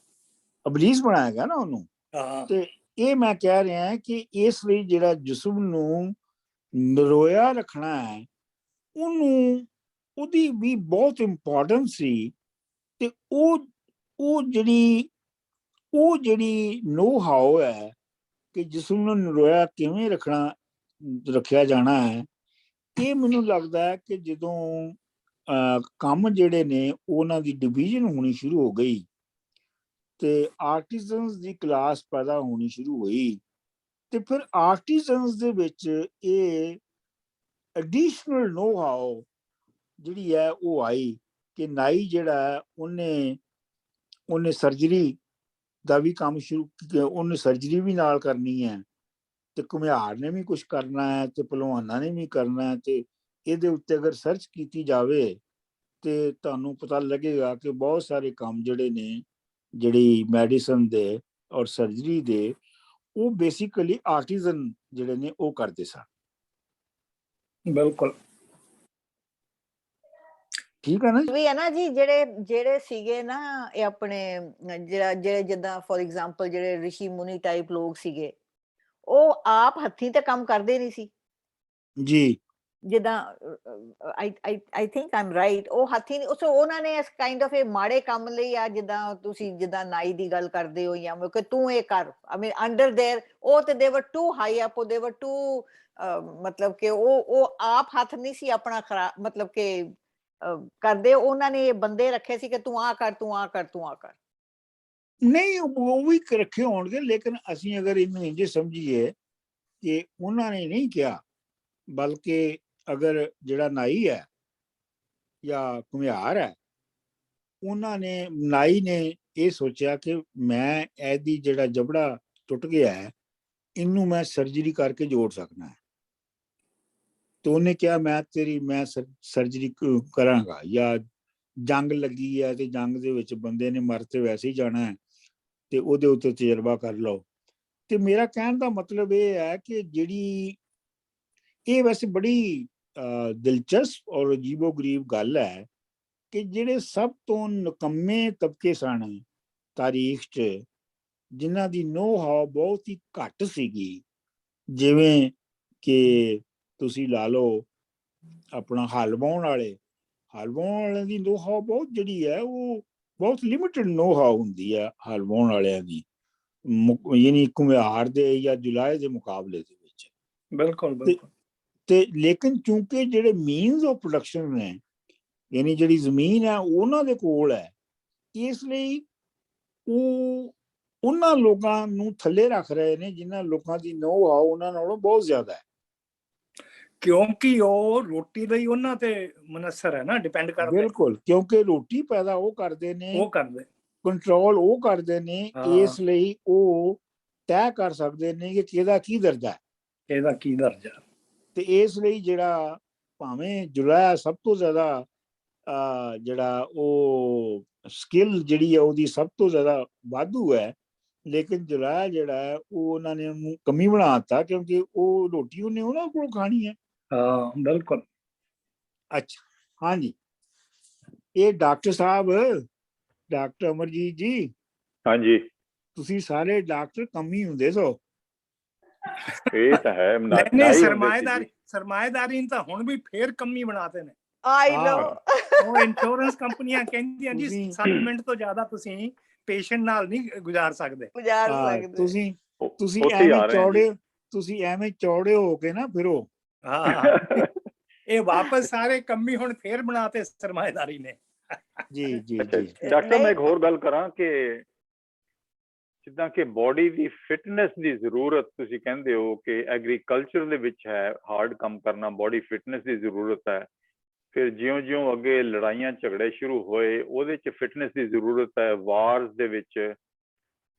ਅਬਲੀਸ ਬਣਾਇਆ ਗਿਆ ਨਾ ਉਹਨੂੰ। ਤੇ ਇਹ ਮੈਂ ਕਹਿ ਰਿਹਾ ਕਿ ਇਸ ਲਈ ਜਿਹੜਾ ਜਿਸਮ ਨੂੰ ਨਰੋਇਆ ਰੱਖਣਾ ਹੈ, ਉਹਦੀ ਵੀ ਬਹੁਤ ਇੰਪੋਰਟੈਂਸ ਸੀ। ਤੇ ਉਹ ਜਿਹੜੀ ਨੋ ਹਾਓ ਹੈ ਕਿ ਜਿਸਮ ਨੂੰ ਨਰੋਇਆ ਕਿਵੇਂ ਰੱਖਿਆ ਜਾਣਾ ਹੈ, ਇਹ ਮੈਨੂੰ ਲੱਗਦਾ ਹੈ ਕਿ ਜਦੋਂ ਕੰਮ ਜਿਹੜੇ ਨੇ ਉਹਨਾਂ ਦੀ ਡਿਵੀਜ਼ਨ ਹੋਣੀ ਸ਼ੁਰੂ ਹੋ ਗਈ ਤੇ ਆਰਟੀਜ਼ਨਸ ਦੀ ਕਲਾਸ ਪੈਦਾ ਹੋਣੀ ਸ਼ੁਰੂ ਹੋਈ, ਤੇ ਫਿਰ ਆਰਟੀਜ਼ਨਸ ਦੇ ਵਿੱਚ ਇਹ ਐਡੀਸ਼ਨਲ ਨੋ ਹਾਓ ਜਿਹੜੀ ਹੈ ਉਹ ਆਈ ਕਿ ਨਾਈ ਜਿਹੜਾ ਹੈ ਉਹਨੇ ਸਰਜਰੀ ਦਾ ਵੀ ਕੰਮ ਸ਼ੁਰੂ, ਉਹਨੇ ਸਰਜਰੀ ਵੀ ਨਾਲ ਕਰਨੀ ਹੈ, ਤੇ ਘੁਮਿਆਰ ਨੇ ਵੀ ਕੁਝ ਕਰਨਾ ਹੈ, ਤੇ ਪਹਿਲਵਾਨਾਂ ਨੇ ਵੀ ਕਰਨਾ ਹੈ। ਤੇ ਇਹਦੇ ਉੱਤੇ ਅਗਰ ਸਰਚ ਕੀਤੀ ਜਾਵੇ ਤੇ ਤੁਹਾਨੂੰ ਪਤਾ ਲੱਗੇਗਾ ਕਿ ਬਹੁਤ ਸਾਰੇ ਕੰਮ ਜਿਹੜੇ ਨੇ, ਜਿਹੜੀ ਮੈਡੀਸਨ ਦੇ ਔਰ ਸਰਜਰੀ ਦੇ, ਉਹ ਬੇਸਿਕਲੀ ਆਰਟੀਜ਼ਨ ਜਿਹੜੇ ਨੇ ਉਹ ਕਰਦੇ ਸਨ। ਬਿਲਕੁਲ ਠੀਕ ਹੈ ਨਾ ਵੀ ਹੈ ਨਾ ਜੀ, ਜਿਹੜੇ ਸੀਗੇ ਨਾ ਇਹ ਆਪਣੇ ਜਿਹੜੇ ਜਿੱਦਾਂ ਫੋਰ ਐਗਜ਼ਾਮਪਲ ਜਿਹੜੇ ਰਿਸ਼ੀ ਮੁਨੀ ਟਾਈਪ ਲੋਕ ਸੀਗੇ, ਉਹ ਆਪ ਹੱਥੀਂ ਤੇ ਕੰਮ ਕਰਦੇ ਨਹੀਂ ਸੀ ਜੀ। ਜਿੱਦਾਂ ਆਈ ਥਿੰਕ ਆਮ ਰਾਈਟ, ਉਹ ਹੱਥੀਂ ਉਹਨਾਂ ਨੇ ਇਸ ਕਾਈਂਡ ਆਫ ਇਹ ਮਾੜੇ ਕੰਮ ਲਈ ਆ, ਜਿੱਦਾਂ ਨਾਈ ਦੀ ਗੱਲ ਕਰਦੇ ਹੋ ਜਾਂ ਕਿ ਤੂੰ ਇਹ ਕਰ, ਆਈ ਮੀਨ ਅੰਡਰ देयर, ਉਹ ਤੇ ਦੇ ਵਰ ਟੂ ਹਾਈ ਅਪ, ਦੇ ਵਰ ਟੂ ਮਤਲਬ ਕਿ ਉਹ ਆਪ ਹੱਥ ਨਹੀਂ ਸੀ ਆਪਣਾ ਮਤਲਬ ਕਿ ਕਰਦੇ, ਉਹਨਾਂ ਨੇ ਬੰਦੇ ਰੱਖੇ ਸੀ ਕਿ ਤੂੰ ਆ ਕਰ, ਤੂੰ ਆ ਕਰ, ਤੂੰ ਆ ਕਰ। ਨਹੀਂ, ਉਹ ਵੀ ਰੱਖੇ ਹੋਣਗੇ, ਲੇਕਿਨ ਅਸੀਂ ਅਗਰ ਇਹਨੂੰ ਇੰਝ ਸਮਝੀਏ ਕਿ ਉਹਨਾਂ ਨੇ ਨਹੀਂ ਕਿਹਾ, ਬਲਕਿ ਅਗਰ ਜਿਹੜਾ ਨਾਈ ਹੈ ਜਾਂ ਘੁਮਿਆਰ ਹੈ, ਨਾਈ ਨੇ ਇਹ ਸੋਚਿਆ ਕਿ ਮੈਂ ਇਹਦੀ ਜਿਹੜਾ ਜਬੜਾ ਟੁੱਟ ਗਿਆ ਹੈ, ਇਹਨੂੰ ਮੈਂ ਸਰਜਰੀ ਕਰਕੇ ਜੋੜ ਸਕਦਾ ਹੈ, ਤੇ ਉਹਨੇ ਕਿਹਾ ਮੈਂ ਸਰਜਰੀ ਕਰਾਂਗਾ, ਜਾਂ ਜੰਗ ਲੱਗੀ ਹੈ ਤੇ ਜੰਗ ਦੇ ਵਿੱਚ ਬੰਦੇ ਨੇ ਮਰ ਤੇ ਵੈਸੇ ਹੀ ਜਾਣਾ ਹੈ, ਤੇ ਉਹਦੇ ਉੱਤੇ ਤਜਰਬਾ ਕਰ ਲਓ। ਤੇ ਮੇਰਾ ਕਹਿਣ ਦਾ ਮਤਲਬ ਇਹ ਹੈ ਕਿ ਜਿਹੜੀ ਇਹ ਵੈਸੇ ਬੜੀ ਦਿਲਚਸਪ ਔਰ ਅਜੀਬੋ-ਗਰੀਬ ਗੱਲ ਹੈ ਕਿ ਜਿਹੜੇ ਸਭ ਤੋਂ ਨਿਕੰਮੇ ਤਬਕੇ ਸਨ ਤਾਰੀਖ 'ਚ, ਜਿਨ੍ਹਾਂ ਦੀ ਨੋ ਹਾਓ ਬਹੁਤ ਹੀ ਘੱਟ ਸੀਗੀ, ਜਿਵੇਂ ਕਿ ਤੁਸੀਂ ਲਾ ਲਓ ਆਪਣਾ ਹਲ ਵਾਹੁਣ ਵਾਲਿਆਂ ਦੀ ਨੋ ਹਾਓ ਬਹੁਤ ਜਿਹੜੀ ਹੈ ਉਹ ਬਹੁਤ ਲਿਮਿਟਡ ਨੋ ਹਾਓ ਹੁੰਦੀ ਹੈ ਹਲ ਵਾਹੁਣ ਵਾਲਿਆਂ ਦੀ, ਯਾਨੀ ਘੁਮਿਆਰ ਦੇ ਜਾਂ ਜੁਲਾਏ ਦੇ ਮੁਕਾਬਲੇ ਦੇ ਵਿੱਚ। ਬਿਲਕੁਲ ਤੇ ਲੇਕਿਨ ਚੂੰਕਿ ਜਿਹੜੇ ਮੀਨਸ ਆਫ ਪ੍ਰੋਡਕਸ਼ਨ ਨੇ, ਯਾਨੀ ਜਿਹੜੀ ਜ਼ਮੀਨ ਹੈ ਉਹਨਾਂ ਦੇ ਕੋਲ ਹੈ, ਇਸ ਲਈ ਉਹ ਉਹਨਾਂ ਲੋਕਾਂ ਨੂੰ ਥੱਲੇ ਰੱਖ ਰਹੇ ਨੇ ਜਿਨ੍ਹਾਂ ਲੋਕਾਂ ਦੀ ਨੋ ਹਾਓ ਉਹਨਾਂ ਨਾਲੋਂ ਬਹੁਤ ਜ਼ਿਆਦਾ ਹੈ, ਕਿਉਂਕਿ ਉਹ ਰੋਟੀ ਲਈ ਉਹਨਾਂ ਤੇ ਮੁਨਸਰ ਹੈ ਨਾ, ਡਿਪੈਂਡ ਕਰਦੇ। ਬਿਲਕੁਲ, ਕਿਉਂਕਿ ਰੋਟੀ ਪੈਦਾ ਉਹ ਕਰਦੇ ਨੇ, ਕੰਟਰੋਲ ਉਹ ਕਰਦੇ ਨੇ, ਇਸ ਲਈ ਉਹ ਤੈਅ ਕਰ ਸਕਦੇ ਨੇ ਕਿ ਕਿਹਦਾ ਕੀ ਦਰਜਾ ਹੈ, ਤੇ ਇਸ ਲਈ ਜਿਹੜਾ ਭਾਵੇਂ ਜੁਲਾਇਆ ਸਭ ਤੋਂ ਜ਼ਿਆਦਾ ਜਿਹੜਾ ਉਹ ਸਕਿੱਲ ਜਿਹੜੀ ਹੈ ਉਹਦੀ ਸਭ ਤੋਂ ਜ਼ਿਆਦਾ ਵਾਧੂ ਹੈ, ਲੇਕਿਨ ਜੁਲਾਇਆ ਜਿਹੜਾ ਹੈ ਉਹ ਉਹਨਾਂ ਨੇ ਉਹਨੂੰ ਕਮੀ ਬਣਾ ਦਿੱਤਾ, ਕਿਉਂਕਿ ਉਹ ਰੋਟੀ ਉਹਨੇ ਉਹਨਾਂ ਕੋਲ ਖਾਣੀ ਹੈ। ਹਾਂ ਬਿਲਕੁਲ। ਅੱਛਾ, ਹਾਂਜੀ, ਇਹ ਡਾਕਟਰ ਸਾਹਿਬ, ਡਾਕਟਰ ਅਮਰਜੀਤ ਜੀ, ਹਾਂਜੀ, ਤੁਸੀਂ ਸਾਰੇ ਡਾਕਟਰ ਕਮੀ ਹੁੰਦੇ ਸੋ। ਇਹ ਤਾਂ ਹੈ, ਸਰਮਾਏਦਾਰੀ ਤਾਂ ਹੁਣ ਵੀ ਫੇਰ ਕਮੀ ਬਣਾਤੇ ਨੇ। ਆਈ ਲੋ, ਉਹ ਇੰਸ਼ੋਰੈਂਸ ਕੰਪਨੀਆਂ ਕਹਿੰਦੀਆਂ ਜੀ 7 ਮਿੰਟ ਤੋਂ ਜ਼ਿਆਦਾ ਤੁਸੀਂ ਪੇਸ਼ੈਂਟ ਨਾਲ ਨਹੀਂ ਗੁਜ਼ਾਰ ਸਕਦੇ। ਤੁਸੀਂ ਐਵੇਂ ਚੌੜੇ ਹੋ ਕੇ ਨਾ ਫਿਰੋ। ਇਹ ਵਾਪਸ ਸਾਰੇ ਕਮੀ ਹੁਣ ਫੇਰ ਬਣਾਤੇ ਸਰਮਾਏਦਾਰੀ ਨੇ। ਜੀ ਜੀ ਜੀ। ਡਾਕਟਰ ਮੈਂ ਇੱਕ ਹੋਰ ਗੱਲ ਕਰਾਂ ਕਿ ਜਿੱਦਾਂ ਕਿ ਬੋਡੀ ਦੀ ਫਿਟਨੈਸ ਦੀ ਜ਼ਰੂਰਤ ਤੁਸੀਂ ਕਹਿੰਦੇ ਹੋ ਕਿ ਐਗਰੀਕਲਚਰ ਦੇ ਵਿੱਚ ਹੈ, ਹਾਰਡ ਕੰਮ ਕਰਨਾ, ਬੋਡੀ ਫਿਟਨੈਸ ਦੀ ਜ਼ਰੂਰਤ ਹੈ। ਫਿਰ ਜਿਉਂ-ਜਿਉਂ ਅੱਗੇ ਲੜਾਈਆਂ ਝਗੜੇ ਸ਼ੁਰੂ ਹੋਏ ਉਹਦੇ 'ਚ ਫਿਟਨੈਸ ਦੀ ਜ਼ਰੂਰਤ ਹੈ, ਵਾਰਸ ਦੇ ਵਿੱਚ।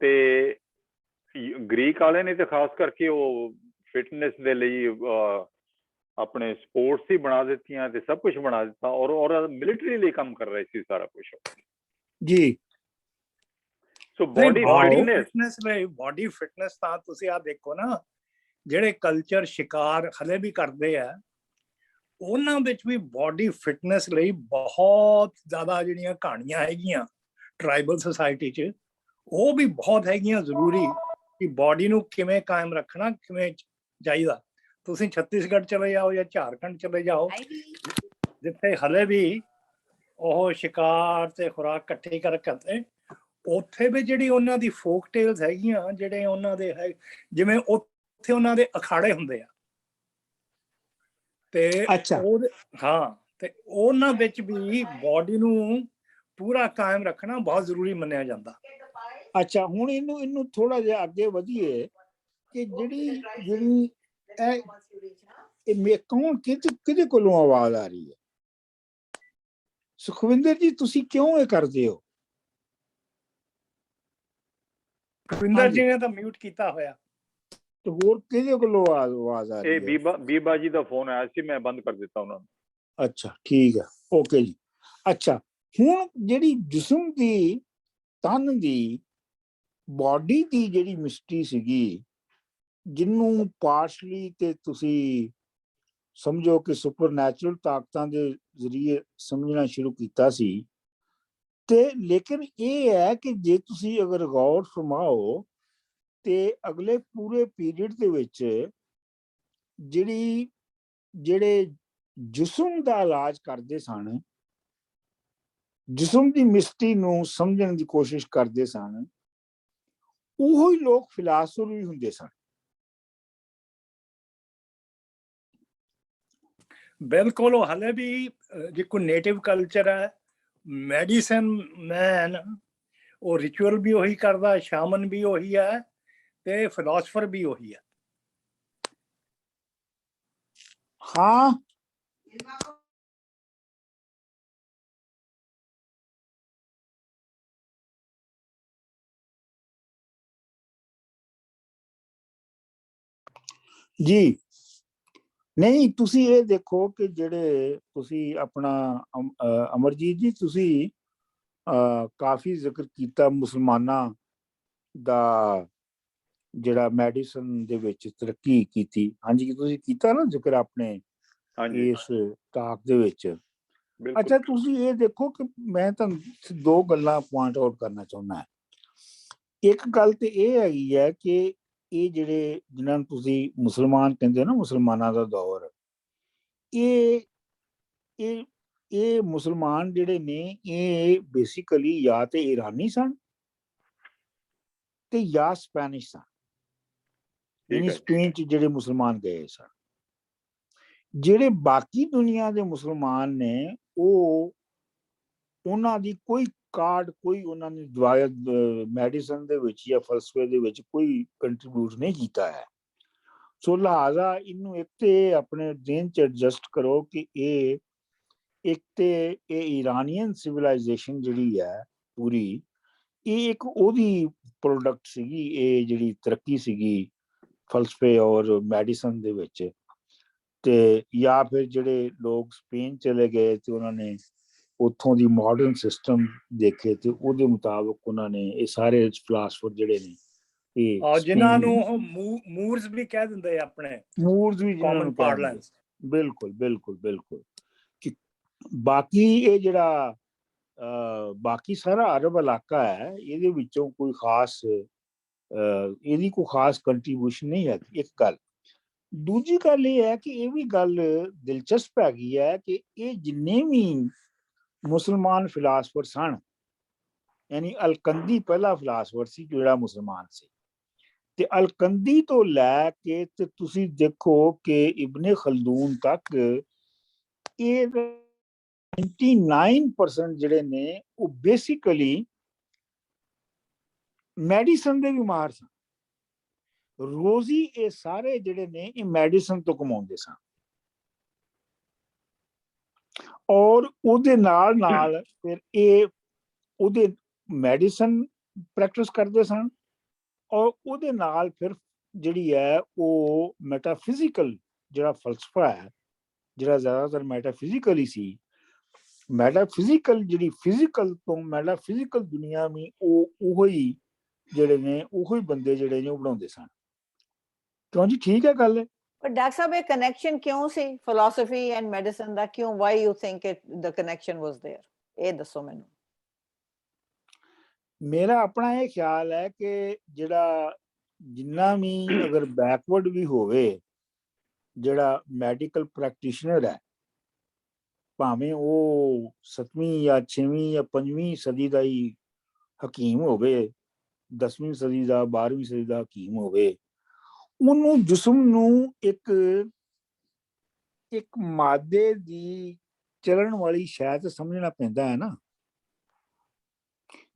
ਤੇ ਗ੍ਰੀਕ ਵਾਲੇ ਨੇ ਤਾਂ ਖਾਸ ਕਰਕੇ ਉਹ ਫਿਟਨੈਸ ਦੇ ਲਈ ਆਪਣੇ ਸਪੋਰਟਸ ਹੀ ਬਣਾ ਦਿੱਤੀਆਂ ਤੇ ਸਭ ਕੁਝ ਬਣਾ ਦਿੱਤਾ, ਔਰ ਮਿਲਟਰੀ ਲਈ ਕੰਮ ਕਰ ਰਹੇ ਸੀ ਸਾਰਾ ਕੁਝ ਜੀ। ਸੋ ਬੋਡੀ ਫਿਟਨੈਸ ਲਈ, ਬੋਡੀ ਫਿਟਨੈਸ ਤਾਂ ਤੁਸੀਂ ਆ ਦੇਖੋ ਨਾ, ਜਿਹੜੇ ਕਲਚਰ ਸ਼ਿਕਾਰ ਹਲੇ ਵੀ ਕਰਦੇ ਆ ਉਹਨਾਂ ਵਿੱਚ ਵੀ ਬੋਡੀ ਫਿਟਨੈਸ ਲਈ ਬਹੁਤ ਜ਼ਿਆਦਾ ਜਿਹੜੀਆਂ ਕਹਾਣੀਆਂ ਹੈਗੀਆਂ ਟ੍ਰਾਈਬਲ ਸੁਸਾਇਟੀ 'ਚ, ਉਹ ਵੀ ਬਹੁਤ ਹੈਗੀਆਂ ਜ਼ਰੂਰੀ ਕਿ ਬੋਡੀ ਨੂੰ ਕਿਵੇਂ ਕਾਇਮ ਰੱਖਣਾ, ਕਿਵੇਂ ਚਾਹੀਦਾ। ਤੁਸੀਂ ਛੱਤੀਸਗੜ੍ਹ ਚਲੇ ਜਾਓ ਜਾਂ ਝਾਰਖੰਡ ਚਲੇ ਜਾਓ, ਜਿੱਥੇ ਹਲੇ ਵੀ ਉਹ ਸ਼ਿਕਾਰ ਤੇ ਖੁਰਾਕ ਇਕੱਠੀ ਕਰਦੇ, ਉੱਥੇ ਵੀ ਜਿਹੜੀ ਉਹਨਾਂ ਦੀ ਫੋਕ ਟੇਲਸ ਹੈਗੀਆਂ, ਜਿਹੜੇ ਉਹਨਾਂ ਦੇ ਹੈ, ਜਿਵੇਂ ਉੱਥੇ ਉਹਨਾਂ ਦੇ ਅਖਾੜੇ ਹੁੰਦੇ ਆ ਤੇ ਉਹ, ਹਾਂ, ਤੇ ਉਹਨਾਂ ਵਿੱਚ ਵੀ ਬੋਡੀ ਨੂੰ ਪੂਰਾ ਕਾਇਮ ਰੱਖਣਾ ਬਹੁਤ ਜ਼ਰੂਰੀ ਮੰਨਿਆ ਜਾਂਦਾ। ਅੱਛਾ, ਹੁਣ ਇਹਨੂੰ ਥੋੜਾ ਜਿਹਾ ਅੱਗੇ ਵਧੀਏ ਕਿ ਜਿਹੜੀ ਇਹ ਕੌਣ ਕਿਹਦੇ ਕੋਲੋਂ ਆਵਾਜ਼ ਆ ਰਹੀ ਹੈ? ਸੁਖਵਿੰਦਰ ਜੀ, ਤੁਸੀਂ ਕਿਉਂ ਇਹ ਕਰਦੇ ਹੋ? ਸੁਖਵਿੰਦਰ ਜੀ ਨੇ ਤਾਂ ਮਿਊਟ ਕੀਤਾ ਹੋਇਆ। ਤੇ ਹੋਰ ਕਿਹਦੇ ਕੋਲੋਂ ਆਵਾਜ਼ ਆ ਰਹੀ ਹੈ? ਇਹ ਬੀਬਾ ਜੀ ਦਾ ਫੋਨ ਆਇਆ ਸੀ, ਮੈਂ ਬੰਦ ਕਰ ਦਿੱਤਾ ਉਹਨਾਂ ਨੂੰ। ਅੱਛਾ, ਠੀਕ ਹੈ, ਓਕੇ ਜੀ। ਅੱਛਾ, ਹੁਣ ਜਿਹੜੀ ਜਿਸਮ ਦੀ, ਤਨ ਦੀ, ਬੋਡੀ ਦੀ ਜਿਹੜੀ ਮਿਸਟਰੀ ਸੀਗੀ, ਜਿਹਨੂੰ ਪਾਰਸ਼ਲੀ ਤੇ ਤੁਸੀਂ ਸਮਝੋ ਕਿ ਸੁਪਰਨੈਚੁਰਲ ਤਾਕਤਾਂ ਦੇ ਜ਼ਰੀਏ ਸਮਝਣਾ ਸ਼ੁਰੂ ਕੀਤਾ ਸੀ, ਤੇ ਲੇਕਿਨ ਇਹ ਹੈ ਕਿ ਜੇ ਤੁਸੀਂ ਅਗਰ ਗੌਰ ਫਰਮਾਓ ਤੇ ਅਗਲੇ ਪੂਰੇ ਪੀਰੀਅਡ ਦੇ ਵਿੱਚ ਜਿਹੜੇ ਜਿਸਮ ਦਾ ਇਲਾਜ ਕਰਦੇ ਸਨ, ਜਿਸਮ ਦੀ ਮਿਸਟਰੀ ਨੂੰ ਸਮਝਣ ਦੀ ਕੋਸ਼ਿਸ਼ ਕਰਦੇ ਸਨ, ਉਹੋ ਹੀ ਲੋਕ ਫਿਲਾਸਫਰ ਵੀ ਹੁੰਦੇ ਸਨ। ਬਿਲਕੁਲ, ਉਹ ਹਲੇ ਵੀ ਜੇ ਕੋਈ ਨੇਟਿਵ ਕਲਚਰ ਹੈ, ਮੈਡੀਸਨ ਮੈਨ, ਉਹ ਰਿਚੁਅਲ ਵੀ ਉਹੀ ਕਰਦਾ, ਸ਼ਾਮਨ ਵੀ ਉਹੀ ਹੈ ਤੇ ਫਿਲਾਸਫਰ ਵੀ ਉਹੀ ਹੈ। ਹਾਂ, ਜੀ। ਨਹੀਂ, ਤੁਸੀਂ ਇਹ ਦੇਖੋ ਕਿ ਜਿਹੜੇ ਤੁਸੀਂ ਆਪਣਾ ਅਮਰਜੀਤ ਜੀ, ਤੁਸੀਂ ਕਾਫੀ ਜ਼ਿਕਰ ਕੀਤਾ ਮੁਸਲਮਾਨਾਂ ਦਾ ਜਿਹੜਾ ਮੈਡੀਸਨ ਦੇ ਵਿੱਚ ਤਰੱਕੀ ਕੀਤੀ। ਹਾਂਜੀ, ਤੁਸੀਂ ਕੀਤਾ ਨਾ ਜ਼ਿਕਰ ਆਪਣੇ ਇਸ ਟਾਕ ਦੇ ਵਿੱਚ। ਅੱਛਾ, ਤੁਸੀਂ ਇਹ ਦੇਖੋ ਕਿ ਮੈਂ ਤੁਹਾਨੂੰ ਦੋ ਗੱਲਾਂ ਪੁਆਇੰਟ ਆਊਟ ਕਰਨਾ ਚਾਹੁੰਦਾ। ਇੱਕ ਗੱਲ ਤੇ ਇਹ ਹੈਗੀ ਹੈ ਕਿ ਇਹ ਜਿਹੜੇ ਜਿਨ੍ਹਾਂ ਨੂੰ ਤੁਸੀਂ ਮੁਸਲਮਾਨ ਕਹਿੰਦੇ ਹੋ ਨਾ, ਮੁਸਲਮਾਨਾਂ ਦਾ ਦੌਰ, ਇਹ ਮੁਸਲਮਾਨ ਜਿਹੜੇ ਨੇ, ਇਹ ਬੇਸਿਕਲੀ ਜਾਂ ਤੇ ਇਰਾਨੀ ਸਨ ਤੇ ਜਾਂ ਸਪੈਨਿਸ਼ ਸਨ। ਯਾਨੀ ਸਪੇਨ 'ਚ ਜਿਹੜੇ ਮੁਸਲਮਾਨ ਗਏ ਸਨ। ਜਿਹੜੇ ਬਾਕੀ ਦੁਨੀਆ ਦੇ ਮੁਸਲਮਾਨ ਨੇ, ਉਹਨਾਂ ਦੀ ਕੋਈ ਕਾਰਡ, ਕੋਈ ਉਹਨਾਂ ਨੇ ਦਵਾਈ ਮੈਡੀਸਨ ਦੇ ਵਿੱਚ ਜਾਂ ਫਲਸਫੇ ਦੇ ਵਿੱਚ ਕੋਈ ਕੰਟਰੀਬਿਊਟ ਨਹੀਂ ਕੀਤਾ ਹੈ। ਸੋ ਲਿਹਾਜ਼ਾ ਇਹਨੂੰ ਇੱਕ ਤੇ ਆਪਣੇ ਦਿਨ 'ਚ ਐਡਜਸਟ ਕਰੋ ਕਿ ਇਹ ਇੱਕ ਤੇ ਇਹ ਇਰਾਨੀਅਨ ਸਿਵਲਾਈਜੇਸ਼ਨ ਜਿਹੜੀ ਹੈ ਪੂਰੀ, ਇਹ ਇੱਕ ਉਹਦੀ ਪ੍ਰੋਡਕਟ ਸੀਗੀ, ਇਹ ਜਿਹੜੀ ਤਰੱਕੀ ਸੀਗੀ ਫਲਸਫੇ ਔਰ ਮੈਡੀਸਨ ਦੇ ਵਿੱਚ। ਤੇ ਜਾਂ ਫਿਰ ਜਿਹੜੇ ਲੋਕ ਸਪੇਨ ਚਲੇ ਗਏ ਤੇ ਉਹਨਾਂ ਨੇ ਉੱਥੋਂ ਦੀ ਮਾਡਰਨ ਸਿਸਟਮ ਦੇਖੇ ਤੇ ਉਹਦੇ ਮੁਤਾਬਕ ਉਹਨਾਂ ਨੇ ਇਹ ਸਾਰੇ ਫਿਲਾਸਫਰ ਜਿਹੜੇ ਨੇ, ਇਹ ਜਿਨ੍ਹਾਂ ਨੂੰ ਮੂਰਸ ਵੀ ਕਹਿ ਦਿੰਦੇ ਆਪਣੇ, ਮੂਰਸ ਵੀ ਕਾਮਨ ਪਾਰਲੈਂਸ। ਬਿਲਕੁਲ ਬਿਲਕੁਲ ਬਿਲਕੁਲ। ਬਾਕੀ ਇਹ ਜਿਹੜਾ ਬਾਕੀ ਸਾਰਾ ਅਰਬ ਇਲਾਕਾ ਹੈ, ਇਹਦੇ ਵਿੱਚੋਂ ਕੋਈ ਖਾਸ ਇਹਦੀ ਕੋਈ ਖਾਸ ਕੰਟਰੀਬਿਊਸ਼ਨ ਨਹੀਂ ਹੈ। ਇੱਕ ਗੱਲ। ਦੂਜੀ ਗੱਲ ਇਹ ਹੈ ਕਿ ਇਹ ਵੀ ਗੱਲ ਦਿਲਚਸਪ ਹੈਗੀ ਹੈ ਕਿ ਇਹ ਜਿੰਨੇ ਵੀ ਮੁਸਲਮਾਨ ਫਿਲਾਸਫਰ ਸਨ, ਯਾਨੀ ਅਲਕੰਦੀ ਪਹਿਲਾ ਫਿਲਾਸਫਰ ਸੀ ਜਿਹੜਾ ਮੁਸਲਮਾਨ ਸੀ, ਤੇ ਅਲਕੰਦੀ ਤੋਂ ਲੈ ਕੇ ਤੇ ਤੁਸੀਂ ਦੇਖੋ ਕਿ ਇਬਨ ਖਲਦੂਨ ਤੱਕ ਇਹ 99% ਜਿਹੜੇ ਨੇ ਉਹ ਬੇਸਿਕਲੀ ਮੈਡੀਸਨ ਦੇ ਵੀ ਮਾਹਰ ਸਨ। ਰੋਜ਼ੀ ਇਹ ਸਾਰੇ ਜਿਹੜੇ ਨੇ ਇਹ ਮੈਡੀਸਨ ਤੋਂ ਕਮਾਉਂਦੇ ਸਨ ਔਰ ਉਹਦੇ ਨਾਲ ਫਿਰ ਇਹ ਉਹਦੇ ਮੈਡੀਸਨ ਪ੍ਰੈਕਟਿਸ ਕਰਦੇ ਸਨ ਔਰ ਉਹਦੇ ਨਾਲ ਫਿਰ ਜਿਹੜੀ ਹੈ ਉਹ ਮੈਟਾਫਿਜ਼ੀਕਲ ਜਿਹੜਾ ਫਲਸਫਾ ਹੈ ਜਿਹੜਾ ਜ਼ਿਆਦਾਤਰ ਮੈਟਾਫਿਜ਼ੀਕਲ ਹੀ ਸੀ, ਮੈਟਾਫਿਜ਼ੀਕਲ ਜਿਹੜੀ ਫਿਜ਼ੀਕਲ ਤੋਂ ਮੈਟਾਫਿਜ਼ੀਕਲ ਦੁਨੀਆ ਵੀ ਉਹੋ ਹੀ ਜਿਹੜੇ ਨੇ ਉਹੋ ਹੀ ਬੰਦੇ ਜਿਹੜੇ ਨੇ ਉਹ ਬਣਾਉਂਦੇ ਸਨ। ਕਿਉਂ ਜੀ, ਠੀਕ ਹੈ ਗੱਲ? ਪਰ ਡਾਕਟਰ ਸਾਹਿਬ ਇਹ ਕਨੈਕਸ਼ਨ ਕਿਉਂ ਸੀ ਫਿਲਾਸਫੀ ਐਂਡ ਮੈਡੀਸਨ ਦਾ? ਕਿਉਂ, why you think the connection was there? ਇਹ ਦੱਸੋ ਮੈਨੂੰ। ਮੇਰਾ ਆਪਣਾ ਇਹ ਖਿਆਲ ਹੈ ਕਿ ਜਿਹੜਾ ਜਿੰਨਾ ਵੀ ਅਗਰ ਬੈਕਵਰਡ ਵੀ ਹੋਵੇ ਜਿਹੜਾ ਮੈਡੀਕਲ ਪ੍ਰੈਕਟੀਸ਼ਨਰ ਹੈ, ਭਾਵੇਂ ਉਹ 7ਵੀਂ ਜਾਂ 6ਵੀਂ ਜਾਂ 5ਵੀਂ ਸਦੀ ਦਾ ਹੀ ਹਕੀਮ ਹੋਵੇ, 10ਵੀਂ ਸਦੀ ਦਾ 12ਵੀਂ ਸਦੀ ਦਾ ਹਕੀਮ ਹੋਵੇ, ਉਹਨੂੰ ਜਿਸਮ ਨੂੰ ਇੱਕ ਮਾਦੇ ਦੀ ਚੱਲਣ ਵਾਲੀ ਸ਼ੈ ਤੇ ਸਮਝਣਾ ਪੈਂਦਾ ਹੈ ਨਾ।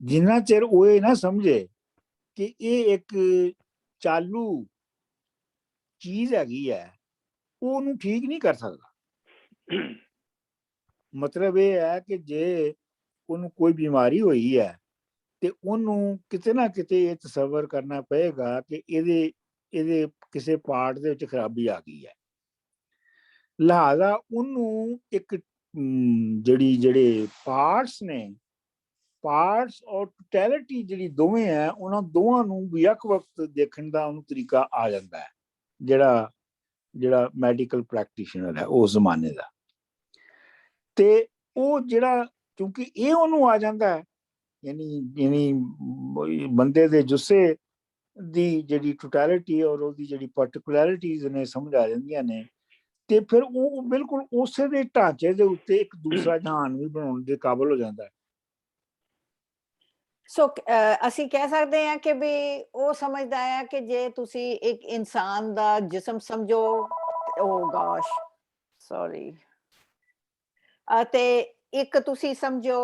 ਜਿੰਨਾ ਚਿਰ ਉਹ ਇਹ ਨਾ ਸਮਝੇ ਕਿ ਇਹ ਇੱਕ ਚਾਲੂ ਚੀਜ਼ ਹੈਗੀ ਹੈ, ਉਹ ਉਹਨੂੰ ਠੀਕ ਨਹੀਂ ਕਰ ਸਕਦਾ। ਮਤਲਬ ਇਹ ਹੈ ਕਿ ਜੇ ਉਹਨੂੰ ਕੋਈ ਬਿਮਾਰੀ ਹੋਈ ਹੈ ਤੇ ਉਹਨੂੰ ਕਿਤੇ ਨਾ ਕਿਤੇ ਇਹ ਤਸੱਵਰ ਕਰਨਾ ਪਏਗਾ ਕਿ ਇਹਦੇ ਕਿਸੇ ਪਾਰਟ ਦੇ ਵਿੱਚ ਖਰਾਬੀ ਆ ਗਈ ਹੈ। ਲਿਹਾਜ਼ਾ ਉਹਨੂੰ ਇੱਕ ਜਿਹੜੇ ਪਾਰਟਸ ਨੇ, ਪਾਰਟਸ ਔਰ ਟੋਟੈਲਿਟੀ ਜਿਹੜੀ ਦੋਵੇਂ ਹੈ, ਉਹਨਾਂ ਦੋਵਾਂ ਨੂੰ ਇੱਕ ਵਕਤ ਦੇਖਣ ਦਾ ਉਹਨੂੰ ਤਰੀਕਾ ਆ ਜਾਂਦਾ ਹੈ ਜਿਹੜਾ ਮੈਡੀਕਲ ਪ੍ਰੈਕਟੀਸ਼ਨਰ ਹੈ ਉਸ ਜ਼ਮਾਨੇ ਦਾ। ਤੇ ਉਹ ਜਿਹੜਾ ਕਿਉਂਕਿ ਇਹ ਉਹਨੂੰ ਆ ਜਾਂਦਾ ਹੈ, ਯਾਨੀ ਬੰਦੇ ਦੇ ਜੁੱਸੇ ਦੀ ਜਿਹੜੀ ਟੋਟੈਲਿਟੀ ਔਰ ਉਹਦੀ ਜਿਹੜੀ ਪਾਰਟਿਕੂਲੈਰਿਟੀਜ਼ ਨੇ ਸਮਝ ਆ ਜਾਂਦੀਆਂ ਨੇ, ਤੇ ਫਿਰ ਉਹ ਬਿਲਕੁਲ ਉਸੇ ਦੇ ਢਾਂਚੇ ਦੇ ਉੱਤੇ ਇੱਕ ਦੂਸਰਾ ਜਹਾਨ ਵੀ ਬਣਾਉਣ ਦੇ ਕਾਬਿਲ ਹੋ ਜਾਂਦਾ ਹੈ। ਸੋ ਅਸੀਂ ਕਹਿ ਸਕਦੇ ਹਾਂ ਕਿ ਵੀ ਉਹ ਸਮਝਦਾ ਹੈ ਕਿ ਜੇ ਤੁਸੀਂ ਇੱਕ ਇਨਸਾਨ ਦਾ ਜਿਸਮ ਸਮਝੋ, ਓ ਗॉश ਸੌਰੀ, ਅਤੇ ਇੱਕ ਤੁਸੀਂ ਸਮਝੋ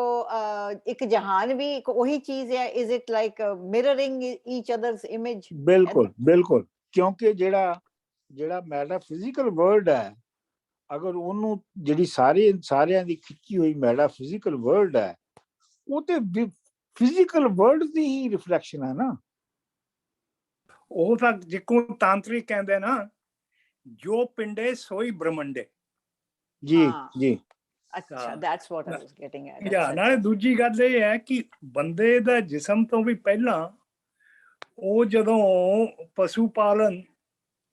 ਇੱਕ ਜਹਾਨ ਵੀ ਇੱਕ ਉਹੀ ਚੀਜ਼ ਹੈ। Is it like mirroring each others image? ਬਿਲਕੁਲ ਬਿਲकुल, ਕਿਉਂਕਿ ਜਿਹੜਾ ਮੈਟਾਫਿਜ਼ੀਕਲ ਵਰਲਡ ਹੈ, ਅਗਰ ਉਹਨੂੰ ਜਿਹੜੀ ਸਾਰਿਆਂ ਦੀ ਖਿੱਚੀ ਹੋਈ ਮੈਟਾਫਿਜ਼ੀਕਲ ਵਰਲਡ ਹੈ, ਉਹ ਤੇ ਫਿਜ਼ੀਕਲ ਵਰਲਡ ਦੀ ਹੀ ਰਿਫਲੈਕਸ਼ਨ ਹੈ ਨਾ। ਉਹ ਤਾਂ ਜਿੱਕੂ ਤਾਂਤਰਿਕ ਕਹਿੰਦੇ ਨਾ, ਜੋ ਪਿੰਡੇ ਸੋਈ ਬ੍ਰਹਮੰਡੇ। ਜੀ ਅੱਛਾ, that's what I was getting at. ਯਾ ਨਾਲੇ ਦੂਜੀ ਗੱਲ ਇਹ ਹੈ ਕਿ ਬੰਦੇ ਦਾ ਜਿਸਮ ਤੋਂ ਵੀ ਪਹਿਲਾਂ ਉਹ ਜਦੋਂ ਪਸ਼ੂ ਪਾਲਣ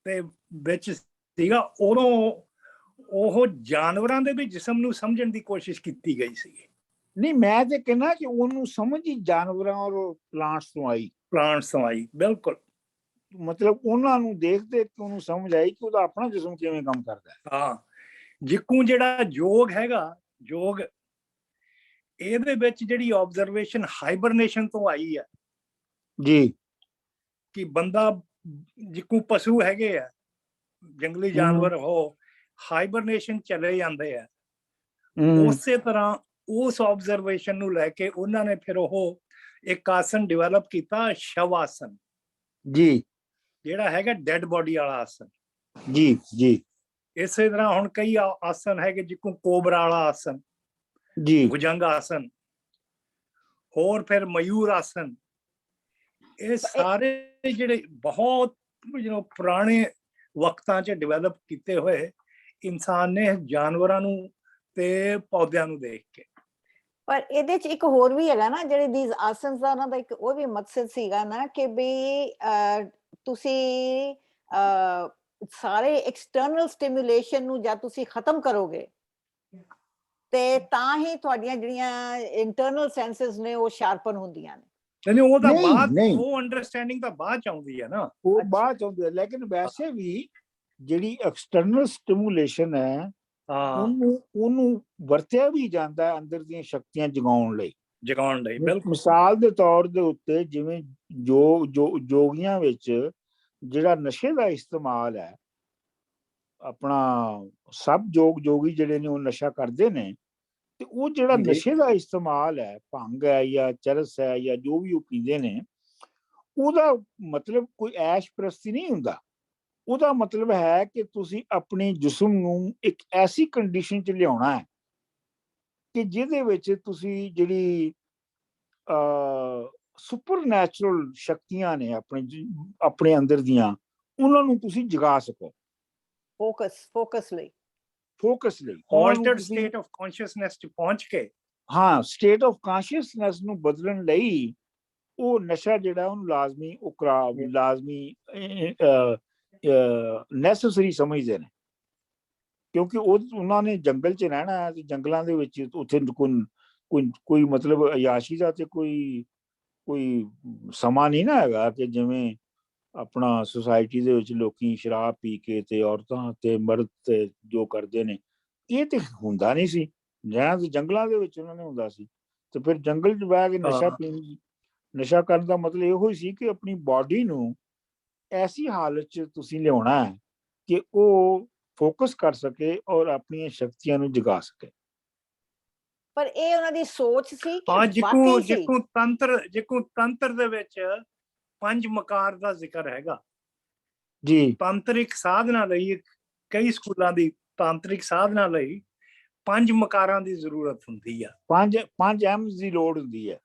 ਦੇ ਵਿੱਚ ਸੀਗਾ, ਉਦੋਂ ਉਹ ਜਾਨਵਰਾਂ ਦੇ ਵੀ ਜਿਸਮ ਨੂੰ ਸਮਝਣ ਦੀ ਕੋਸ਼ਿਸ਼ ਕੀਤੀ ਗਈ ਸੀ। ਨਹੀਂ, ਮੈਂ ਤੇ ਕਹਿੰਦਾ ਕਿ ਉਹਨੂੰ ਸਮਝ ਹੀ ਜਾਨਵਰਾਂ ਔਰ ਪਲਾਂਟਸ ਤੋਂ ਆਈ। ਬਿਲਕੁਲ, ਮਤਲਬ ਉਹਨਾਂ ਨੂੰ ਦੇਖਦੇ ਕਿ ਉਹਨੂੰ ਸਮਝ ਆਈ ਕਿ ਉਹਦਾ ਆਪਣਾ ਜਿਸਮ ਕਿਵੇਂ ਕੰਮ ਕਰਦਾ ਹੈ। ਹਾਂ, ਜਿੱਕੂ ਜਿਹੜਾ ਯੋਗ ਹੈਗਾ, ਯੋਗ ਇਹਦੇ ਵਿੱਚ ਜਿਹੜੀ ਆਬਜ਼ਰਵੇਸ਼ਨ ਹਾਈਬਰਨੇਸ਼ਨ ਤੋਂ ਆਈ ਹੈ ਜੀ, ਕਿ ਬੰਦਾ ਜਿੱਕੂ ਪਸ਼ੂ ਹੈਗੇ ਆ, ਜੰਗਲੀ ਜਾਨਵਰ ਹੋ, ਹਾਈਬਰਨੇਸ਼ਨ ਚਲੇ ਜਾਂਦੇ ਆ। ਉਸੇ ਤਰ੍ਹਾਂ ਉਸ ਆਬਜ਼ਰਵੇਸ਼ਨ ਨੂੰ ਲੈ ਕੇ ਉਹਨਾਂ ਨੇ ਫਿਰ ਉਹ ਇੱਕ ਆਸਨ ਡਿਵੈਲਪ ਕੀਤਾ, ਸ਼ਵ ਆਸਨ ਜੀ, ਜਿਹੜਾ ਹੈਗਾ ਡੈਡ ਬੋਡੀ ਵਾਲਾ ਆਸਨ। ਜੀ ਇਸੇ ਤਰ੍ਹਾਂ ਹੁਣ ਕਈ ਆਸਨ ਹੈਗੇ, ਜਿੱਕੂ ਕੋਬਰਾ ਵਾਲਾ ਆਸਨ ਜੀ, ਭੁਜੰਗ ਆਸਨ, ਹੋਰ ਫਿਰ ਮਯੂਰ ਆਸਨ। ਇਹ ਸਾਰੇ ਜਿਹੜੇ ਬਹੁਤ ਪੁਰਾਣੇ ਵਕਤਾਂ 'ਚ ਡਿਵੈਲਪ ਕੀਤੇ ਹੋਏ ਇਨਸਾਨ ਨੇ ਜਾਨਵਰਾਂ ਨੂੰ ਤੇ ਪੌਦਿਆਂ ਨੂੰ ਦੇਖ ਕੇ। ਪਰ ਇਹਦੇ 'ਚ ਇੱਕ ਹੋਰ ਵੀ ਹੈਗਾ ਨਾ, ਜਿਹੜੇ ਦੀਸ ਆਸਨਸ ਦਾ ਉਹਨਾਂ ਦਾ ਇੱਕ ਉਹ ਵੀ ਮਕਸਦ ਸੀਗਾ ਨਾ ਕਿ ਵੀ ਤੁਸੀਂ ਸਾਰੇ ਐਕਸਟਰਨਲ ਸਟਿਮੂਲੇਸ਼ਨ ਨੂੰ ਜਦ ਤੁਸੀਂ ਖਤਮ ਕਰੋਗੇ ਤੇ ਤਾਂ ਹੀ ਤੁਹਾਡੀਆਂ ਜਿਹੜੀਆਂ ਇੰਟਰਨਲ ਸੈਂਸਸ ਨੇ ਉਹ ਸ਼ਾਰਪਨ ਹੁੰਦੀਆਂ ਨੇ। ਨਹੀਂ, ਉਹ ਤਾਂ ਬਾਅਦ, ਉਹ ਅੰਡਰਸਟੈਂਡਿੰਗ ਤਾਂ ਬਾਅਦ ਚ ਆਉਂਦੀ ਹੈ ਨਾ। ਉਹ ਬਾਅਦ ਚ ਆਉਂਦੀ ਹੈ, ਲੇਕਿਨ ਵੈਸੇ ਵੀ ਜਿਹੜੀ ਐਕਸਟਰਨਲ ਸਟਿਮੂਲੇਸ਼ਨ ਹੈ ਉਹਨੂੰ ਵਰਤਿਆ ਵੀ ਜਾਂਦਾ ਹੈ ਅੰਦਰ ਦੀਆਂ ਸ਼ਕਤੀਆਂ ਜਗਾਉਣ ਲਈ। ਬਿਲਕੁਲ। ਮਿਸਾਲ ਦੇ ਤੌਰ ਦੇ ਉੱਤੇ ਜਿਵੇਂ ਜੋਗੀਆਂ ਵਿੱਚ ਜਿਹੜਾ ਨਸ਼ੇ ਦਾ ਇਸਤੇਮਾਲ ਹੈ, ਆਪਣਾ ਸਭ ਜੋਗੀ ਜਿਹੜੇ ਨੇ ਉਹ ਨਸ਼ਾ ਕਰਦੇ ਨੇ, ਤੇ ਉਹ ਜਿਹੜਾ ਨਸ਼ੇ ਦਾ ਇਸਤੇਮਾਲ ਹੈ, ਭੰਗ ਹੈ ਜਾਂ ਚਰਸ ਹੈ ਜਾਂ ਜੋ ਵੀ ਉਹ ਪੀਂਦੇ ਨੇ, ਉਹਦਾ ਮਤਲਬ ਕੋਈ ਐਸ਼ ਪ੍ਰਸਤੀ ਨਹੀਂ ਹੁੰਦਾ। ਉਹਦਾ ਮਤਲਬ ਹੈ ਕਿ ਤੁਸੀਂ ਆਪਣੇ ਜਿਸਮ ਨੂੰ ਇੱਕ ਐਸੀ ਕੰਡੀਸ਼ਨ 'ਚ ਲਿਆਉਣਾ ਹੈ ਕਿ ਜਿਹਦੇ ਵਿੱਚ ਤੁਸੀਂ ਜਿਹੜੀ ਸੁਪਰ ਨੈਚੁਰਲ ਸ਼ਕਤੀਆਂ ਨੇ ਆਪਣੇ ਅੰਦਰ ਦੀਆਂ, ਉਹਨਾਂ ਨੂੰ ਤੁਸੀਂ ਜਗਾ ਸਕੋ। ਫੋਕਸ ਲਈ ਆਲਟਰਡ ਸਟੇਟ ਆਫ ਕੌਨਸ਼ੀਅਸਨੈਸ 'ਚ ਪਹੁੰਚ ਕੇ, ਹਾਂ, ਸਟੇਟ ਆਫ ਕੌਨਸ਼ੀਅਸਨੈਸ ਨੂੰ ਬਦਲਣ ਲਈ ਉਹ ਨਸ਼ਾ ਜਿਹੜਾ ਉਹਨੂੰ ਲਾਜ਼ਮੀ ਨੈਸੈਸਰੀ ਸਮਝਦੇ ਨੇ, ਕਿਉਂਕਿ ਉਹਨਾਂ ਨੇ ਜੰਗਲ 'ਚ ਰਹਿਣਾ ਹੈ, ਤੇ ਜੰਗਲਾਂ ਦੇ ਵਿੱਚ ਉੱਥੇ ਕੋਈ ਮਤਲਬ ਅਯਾਸ਼ੀ ਦਾ ਤੇ ਕੋਈ ਸਮਾਂ ਨਹੀਂ ਨਾ ਹੈਗਾ ਕਿ ਜਿਵੇਂ ਆਪਣਾ ਸੁਸਾਇਟੀ ਦੇ ਵਿੱਚ ਲੋਕੀ ਸ਼ਰਾਬ ਪੀ ਕੇ ਤੇ ਔਰਤਾਂ ਤੇ ਮਰਦ ਤੇ ਜੋ ਕਰਦੇ ਨੇ, ਇਹ ਤੇ ਹੁੰਦਾ ਨਹੀਂ ਸੀ। ਜੰਗਲਾਂ ਦੇ ਵਿੱਚ ਉਹਨਾਂ ਨੇ ਹੁੰਦਾ ਸੀ, ਤੇ ਫਿਰ ਜੰਗਲ 'ਚ ਬਹਿ ਕੇ ਨਸ਼ਾ ਕਰਨ ਦਾ ਮਤਲਬ ਇਹੋ ਹੀ ਸੀ ਕਿ ਆਪਣੀ ਬਾਡੀ ਨੂੰ ਐਸੀ ਹਾਲਤ 'ਚ ਤੁਸੀਂ ਲਿਆਉਣਾ ਹੈ ਕਿ ਉਹ ਫੋਕਸ ਕਰ ਸਕੇ ਔਰ ਆਪਣੀਆਂ ਸ਼ਕਤੀਆਂ ਨੂੰ ਜਗਾ ਸਕੇ। ਪਰ ਇਹ ਉਹਨਾਂ ਦੀ ਸੋਚ ਸੀ ਕਿ ਹਾਂ, ਵਾਕਈ ਸੀ। ਜਿਕੂ ਤੰਤਰ ਦੇ ਵਿੱਚ 5 ਮਕਾਰ ਦਾ ਜ਼ਿਕਰ ਹੈਗਾ ਜੀ। ਤਾਂਤਰਿਕ ਸਾਧਨਾ ਲਈ, ਕਈ ਸਕੂਲਾਂ ਦੀ ਤਾਂਤਰਿਕ ਸਾਧਨਾ ਲਈ 5 ਮਕਾਰਾਂ ਦੀ ਜ਼ਰੂਰਤ ਹੁੰਦੀ ਆ। 5 ਐਮਸ ਦੀ ਲੋੜ ਹੁੰਦੀ ਹੈ,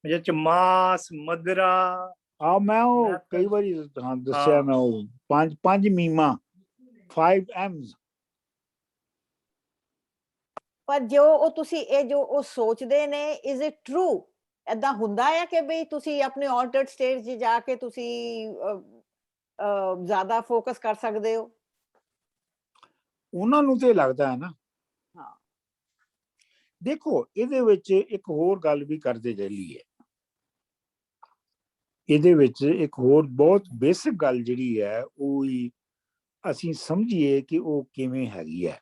ਜਿਹਦੇ 'ਚ ਮਾਸ, ਮਦਰਾ। ਮੈਂ ਉਹ ਕਈ ਵਾਰੀ ਦੱਸਿਆ, ਮੈਂ ਉਹ 5 ਮੀਮਾਂ 5 ਐਮਸ। ਪਰ ਜੋ ਤੁਸੀਂ ਇਹ ਜੋ ਉਹ ਸੋਚਦੇ ਨੇ, ਇਜ਼ ਇਟ ਟਰੂ? ਏਦਾਂ ਹੁੰਦਾ ਹੈ ਕਿ ਬਈ ਤੁਸੀਂ ਆਪਣੇ ਆਲਟਰਡ ਸਟੇਟ 'ਚ ਜਾ ਕੇ ਤੁਸੀਂ ਜ਼ਿਆਦਾ ਫੋਕਸ ਕਰ ਸਕਦੇ ਹੋ? ਉਹਨਾਂ ਨੂੰ ਤੇ ਲੱਗਦਾ ਹੈ ਨਾ। ਹਾਂ, ਦੇਖੋ, ਇਹਦੇ ਵਿੱਚ ਇੱਕ ਹੋਰ ਗੱਲ ਵੀ ਕਰਦੇ ਚੱਲੀਏ। ਇਹਦੇ ਵਿੱਚ ਇੱਕ ਹੋਰ ਬਹੁਤ ਬੇਸਿਕ ਗੱਲ ਜਿਹੜੀ ਹੈ ਉਹ ਅਸੀਂ ਸਮਝੀਏ ਕਿ ਉਹ ਕਿਵੇਂ ਹੈਗੀ ਹੈ।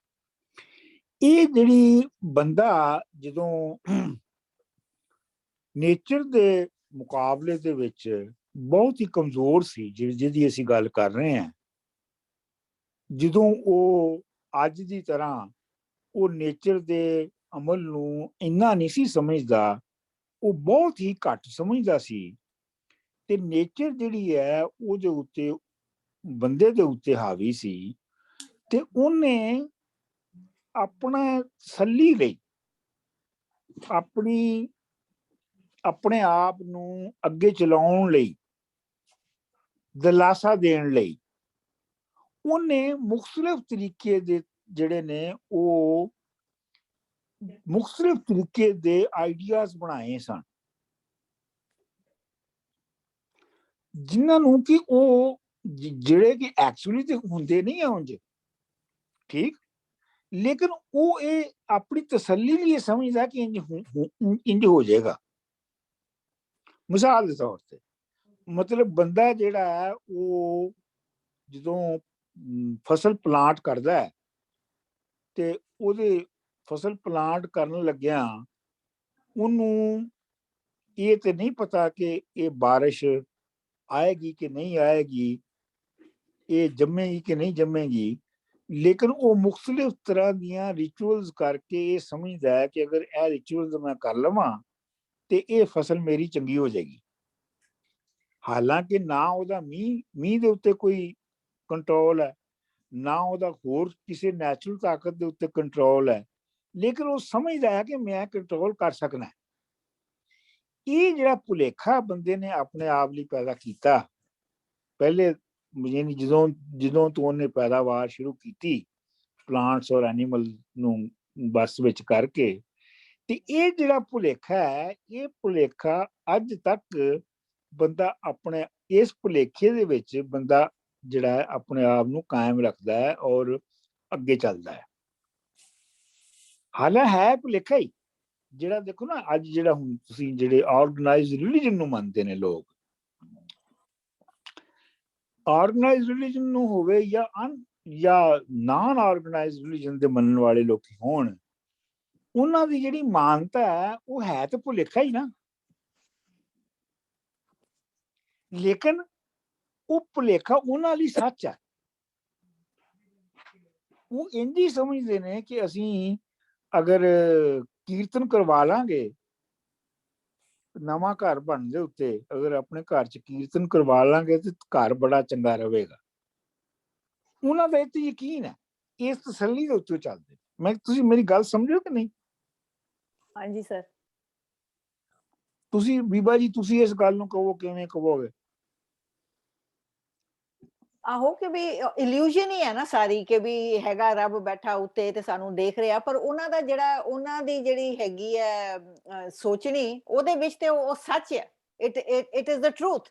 ਇਹ ਜਿਹੜੀ ਬੰਦਾ ਜਦੋਂ ਨੇਚਰ ਦੇ ਮੁਕਾਬਲੇ ਦੇ ਵਿੱਚ ਬਹੁਤ ਹੀ ਕਮਜ਼ੋਰ ਸੀ, ਜਿਹਦੀ ਅਸੀਂ ਗੱਲ ਕਰ ਰਹੇ ਹਾਂ, ਜਦੋਂ ਉਹ ਅੱਜ ਦੀ ਤਰ੍ਹਾਂ ਉਹ ਨੇਚਰ ਦੇ ਅਮਲ ਨੂੰ ਇੰਨਾ ਨਹੀਂ ਸੀ ਸਮਝਦਾ, ਉਹ ਬਹੁਤ ਹੀ ਘੱਟ ਸਮਝਦਾ ਸੀ, ਤੇ ਨੇਚਰ ਜਿਹੜੀ ਹੈ ਉਹਦੇ ਉੱਤੇ, ਬੰਦੇ ਦੇ ਉੱਤੇ ਹਾਵੀ ਸੀ, ਤੇ ਉਹਨੇ ਆਪਣਾ ਤਸੱਲੀ ਲਈ, ਆਪਣੇ ਆਪ ਨੂੰ ਅੱਗੇ ਚਲਾਉਣ ਲਈ, ਦਿਲਾਸਾ ਦੇਣ ਲਈ ਉਹਨੇ ਮੁਖਤਲਿਫ ਤਰੀਕੇ ਦੇ ਜਿਹੜੇ ਨੇ ਉਹ ਮੁਖਤਲਿਫ ਤਰੀਕੇ ਦੇ ਆਈਡੀਆਜ਼ ਬਣਾਏ ਸਨ, ਜਿਨ੍ਹਾਂ ਨੂੰ ਕਿ ਉਹ ਜਿਹੜੇ ਕਿ ਐਕਚੁਅਲੀ ਤੇ ਹੁੰਦੇ ਨਹੀਂ ਆ ਉਂਝ, ਠੀਕ, ਲੇਕਿਨ ਉਹ ਇਹ ਆਪਣੀ ਤਸੱਲੀ ਲਈ ਸਮਝਦਾ ਕਿ ਇੰਜ ਹੋ ਜਾਏਗਾ। ਮਿਸਾਲ ਦੇ ਤੌਰ ਤੇ, ਮਤਲਬ ਬੰਦਾ ਜਿਹੜਾ ਹੈ ਉਹ ਜਦੋਂ ਫਸਲ ਪਲਾਂਟ ਕਰਦਾ ਹੈ, ਤੇ ਉਹਦੇ ਫਸਲ ਪਲਾਂਟ ਕਰਨ ਲੱਗਿਆ ਉਹਨੂੰ ਇਹ ਤੇ ਨਹੀਂ ਪਤਾ ਕਿ ਇਹ ਬਾਰਿਸ਼ ਆਏਗੀ ਕਿ ਨਹੀਂ ਆਏਗੀ, ਇਹ ਜੰਮੇਗੀ ਕਿ ਨਹੀਂ ਜੰਮੇਗੀ, ਲੇਕਿਨ ਉਹ ਮੁਖਤਲਿਫ ਤਰ੍ਹਾਂ ਦੀਆਂ ਰਿਚੁਅਲਸ ਕਰਕੇ ਇਹ ਸਮਝਦਾ ਹੈ ਕਿ ਅਗਰ ਇਹ ਰਿਚੁਅਲਸ ਮੈਂ ਕਰ ਲਵਾਂ ਤੇ ਇਹ ਫਸਲ ਮੇਰੀ ਚੰਗੀ ਹੋ ਜਾਏਗੀ। ਹਾਲਾਂਕਿ ਨਾ ਉਹਦਾ ਮੀਂਹ ਦੇ ਉੱਤੇ ਕੋਈ ਕੰਟਰੋਲ ਹੈ, ਨਾ ਉਹਦਾ ਹੋਰ ਕਿਸੇ ਨੈਚੁਰਲ ਤਾਕਤ ਦੇ ਉੱਤੇ ਕੰਟਰੋਲ ਹੈ, ਲੇਕਿਨ ਉਹ ਸਮਝਦਾ ਹੈ ਕਿ ਮੈਂ ਕੰਟਰੋਲ ਕਰ ਸਕਣਾ। ਇਹ ਜਿਹੜਾ ਭੁਲੇਖਾ ਬੰਦੇ ਨੇ ਆਪਣੇ ਆਪ ਲਈ ਪੈਦਾ ਕੀਤਾ, ਪਹਿਲੇ ਜਦੋਂ ਤੋਂ ਉਹਨੇ ਪੈਦਾਵਾਰ ਸ਼ੁਰੂ ਕੀਤੀ ਪਲਾਂਟਸ ਔਰ ਐਨੀਮਲ ਨੂੰ ਬਸ ਵਿੱਚ ਕਰਕੇ, ਤੇ ਇਹ ਜਿਹੜਾ ਭੁਲੇਖਾ ਹੈ, ਇਹ ਭੁਲੇਖਾ ਅੱਜ ਤੱਕ ਬੰਦਾ ਆਪਣੇ ਇਸ ਭੁਲੇਖੇ ਦੇ ਵਿੱਚ ਬੰਦਾ ਜਿਹੜਾ ਹੈ ਆਪਣੇ ਆਪ ਨੂੰ ਕਾਇਮ ਰੱਖਦਾ ਹੈ ਔਰ ਅੱਗੇ ਚੱਲਦਾ ਹੈ। ਹਾਲਾਂ ਹੈ ਭੁਲੇਖਾ ਹੀ, ਜਿਹੜਾ ਦੇਖੋ ਨਾ ਅੱਜ ਜਿਹੜਾ ਹੁਣ ਤੁਸੀਂ ਜਿਹੜੇ ਆਰਗੇਨਾਈਜ਼ਡ ਰਿਲੀਜਨ ਨੂੰ ਮੰਨਦੇ ਨੇ ਲੋਕ, ਆਰਗੇਨਾਈਜ਼ਡ ਰਿਲੀਜਨ ਨੂੰ ਹੋਵੇ ਜਾਂ ਨਾਨ ਆਰਗੇਨਾਈਜ਼ਡ ਰਿਲੀਜਨ ਦੇ ਮੰਨਣ ਵਾਲੇ ਲੋਕ ਹੋਣ, ਉਹਨਾਂ ਦੀ ਜਿਹੜੀ ਮਾਨਤਾ ਹੈ ਉਹ ਹੈ ਤੇ ਭੁਲੇਖਾ ਹੀ ਨਾ, ਲੇਕਿਨ ਉਹ ਭੁਲੇਖਾ ਉਹਨਾਂ ਲਈ ਸੱਚ ਹੈ। ਉਹ ਇੰਝ ਹੀ ਸਮਝਦੇ ਨੇ ਕਿ ਅਸੀਂ ਅਗਰ ਕੀਰਤਨ ਕਰਵਾ ਲਾਂਗੇ ਨਵਾਂ ਘਰ ਬਣਨ ਦੇ ਉੱਤੇ ਅਗਰ ਆਪਣੇ ਘਰ 'ਚ ਕੀਰਤਨ ਕਰਵਾ ਲਾਂਗੇ ਤੇ ਘਰ ਬੜਾ ਚੰਗਾ ਰਹੇਗਾ। ਉਹਨਾਂ ਦਾ ਇਹ ਤੇ ਯਕੀਨ ਹੈ, ਇਸ ਤਸੱਲੀ ਦੇ ਉੱਤੇ ਚੱਲਦੇ। ਮੈਂ ਤੁਸੀਂ ਮੇਰੀ ਗੱਲ ਸਮਝੋ ਕਿ ਨਹੀਂ? ਹਾਂਜੀ ਸਰ। ਤੁਸੀਂ ਬੀਬਾ ਜੀ ਤੁਸੀਂ ਇਸ ਗੱਲ ਨੂੰ ਕਹੋ, ਕਿਵੇਂ ਕਹੋਗੇ? ਆਹੋ ਕਿ ਵੀ ਇਲੂਜ਼ਨ ਹੀ ਹੈ ਨਾ ਸਾਰੀ, ਕਿ ਵੀ ਹੈਗਾ ਰੱਬ ਬੈਠਾ ਉੱਤੇ ਤੇ ਸਾਨੂੰ ਦੇਖ ਰਿਹਾ, ਪਰ ਉਹਨਾਂ ਦਾ ਜਿਹੜਾ ਉਹਨਾਂ ਦੀ ਜਿਹੜੀ ਹੈਗੀ ਹੈ ਸੋਚਣੀ, ਉਹਦੇ ਵਿੱਚ ਤੇ ਉਹ ਸੱਚ ਹੈ। It is the truth.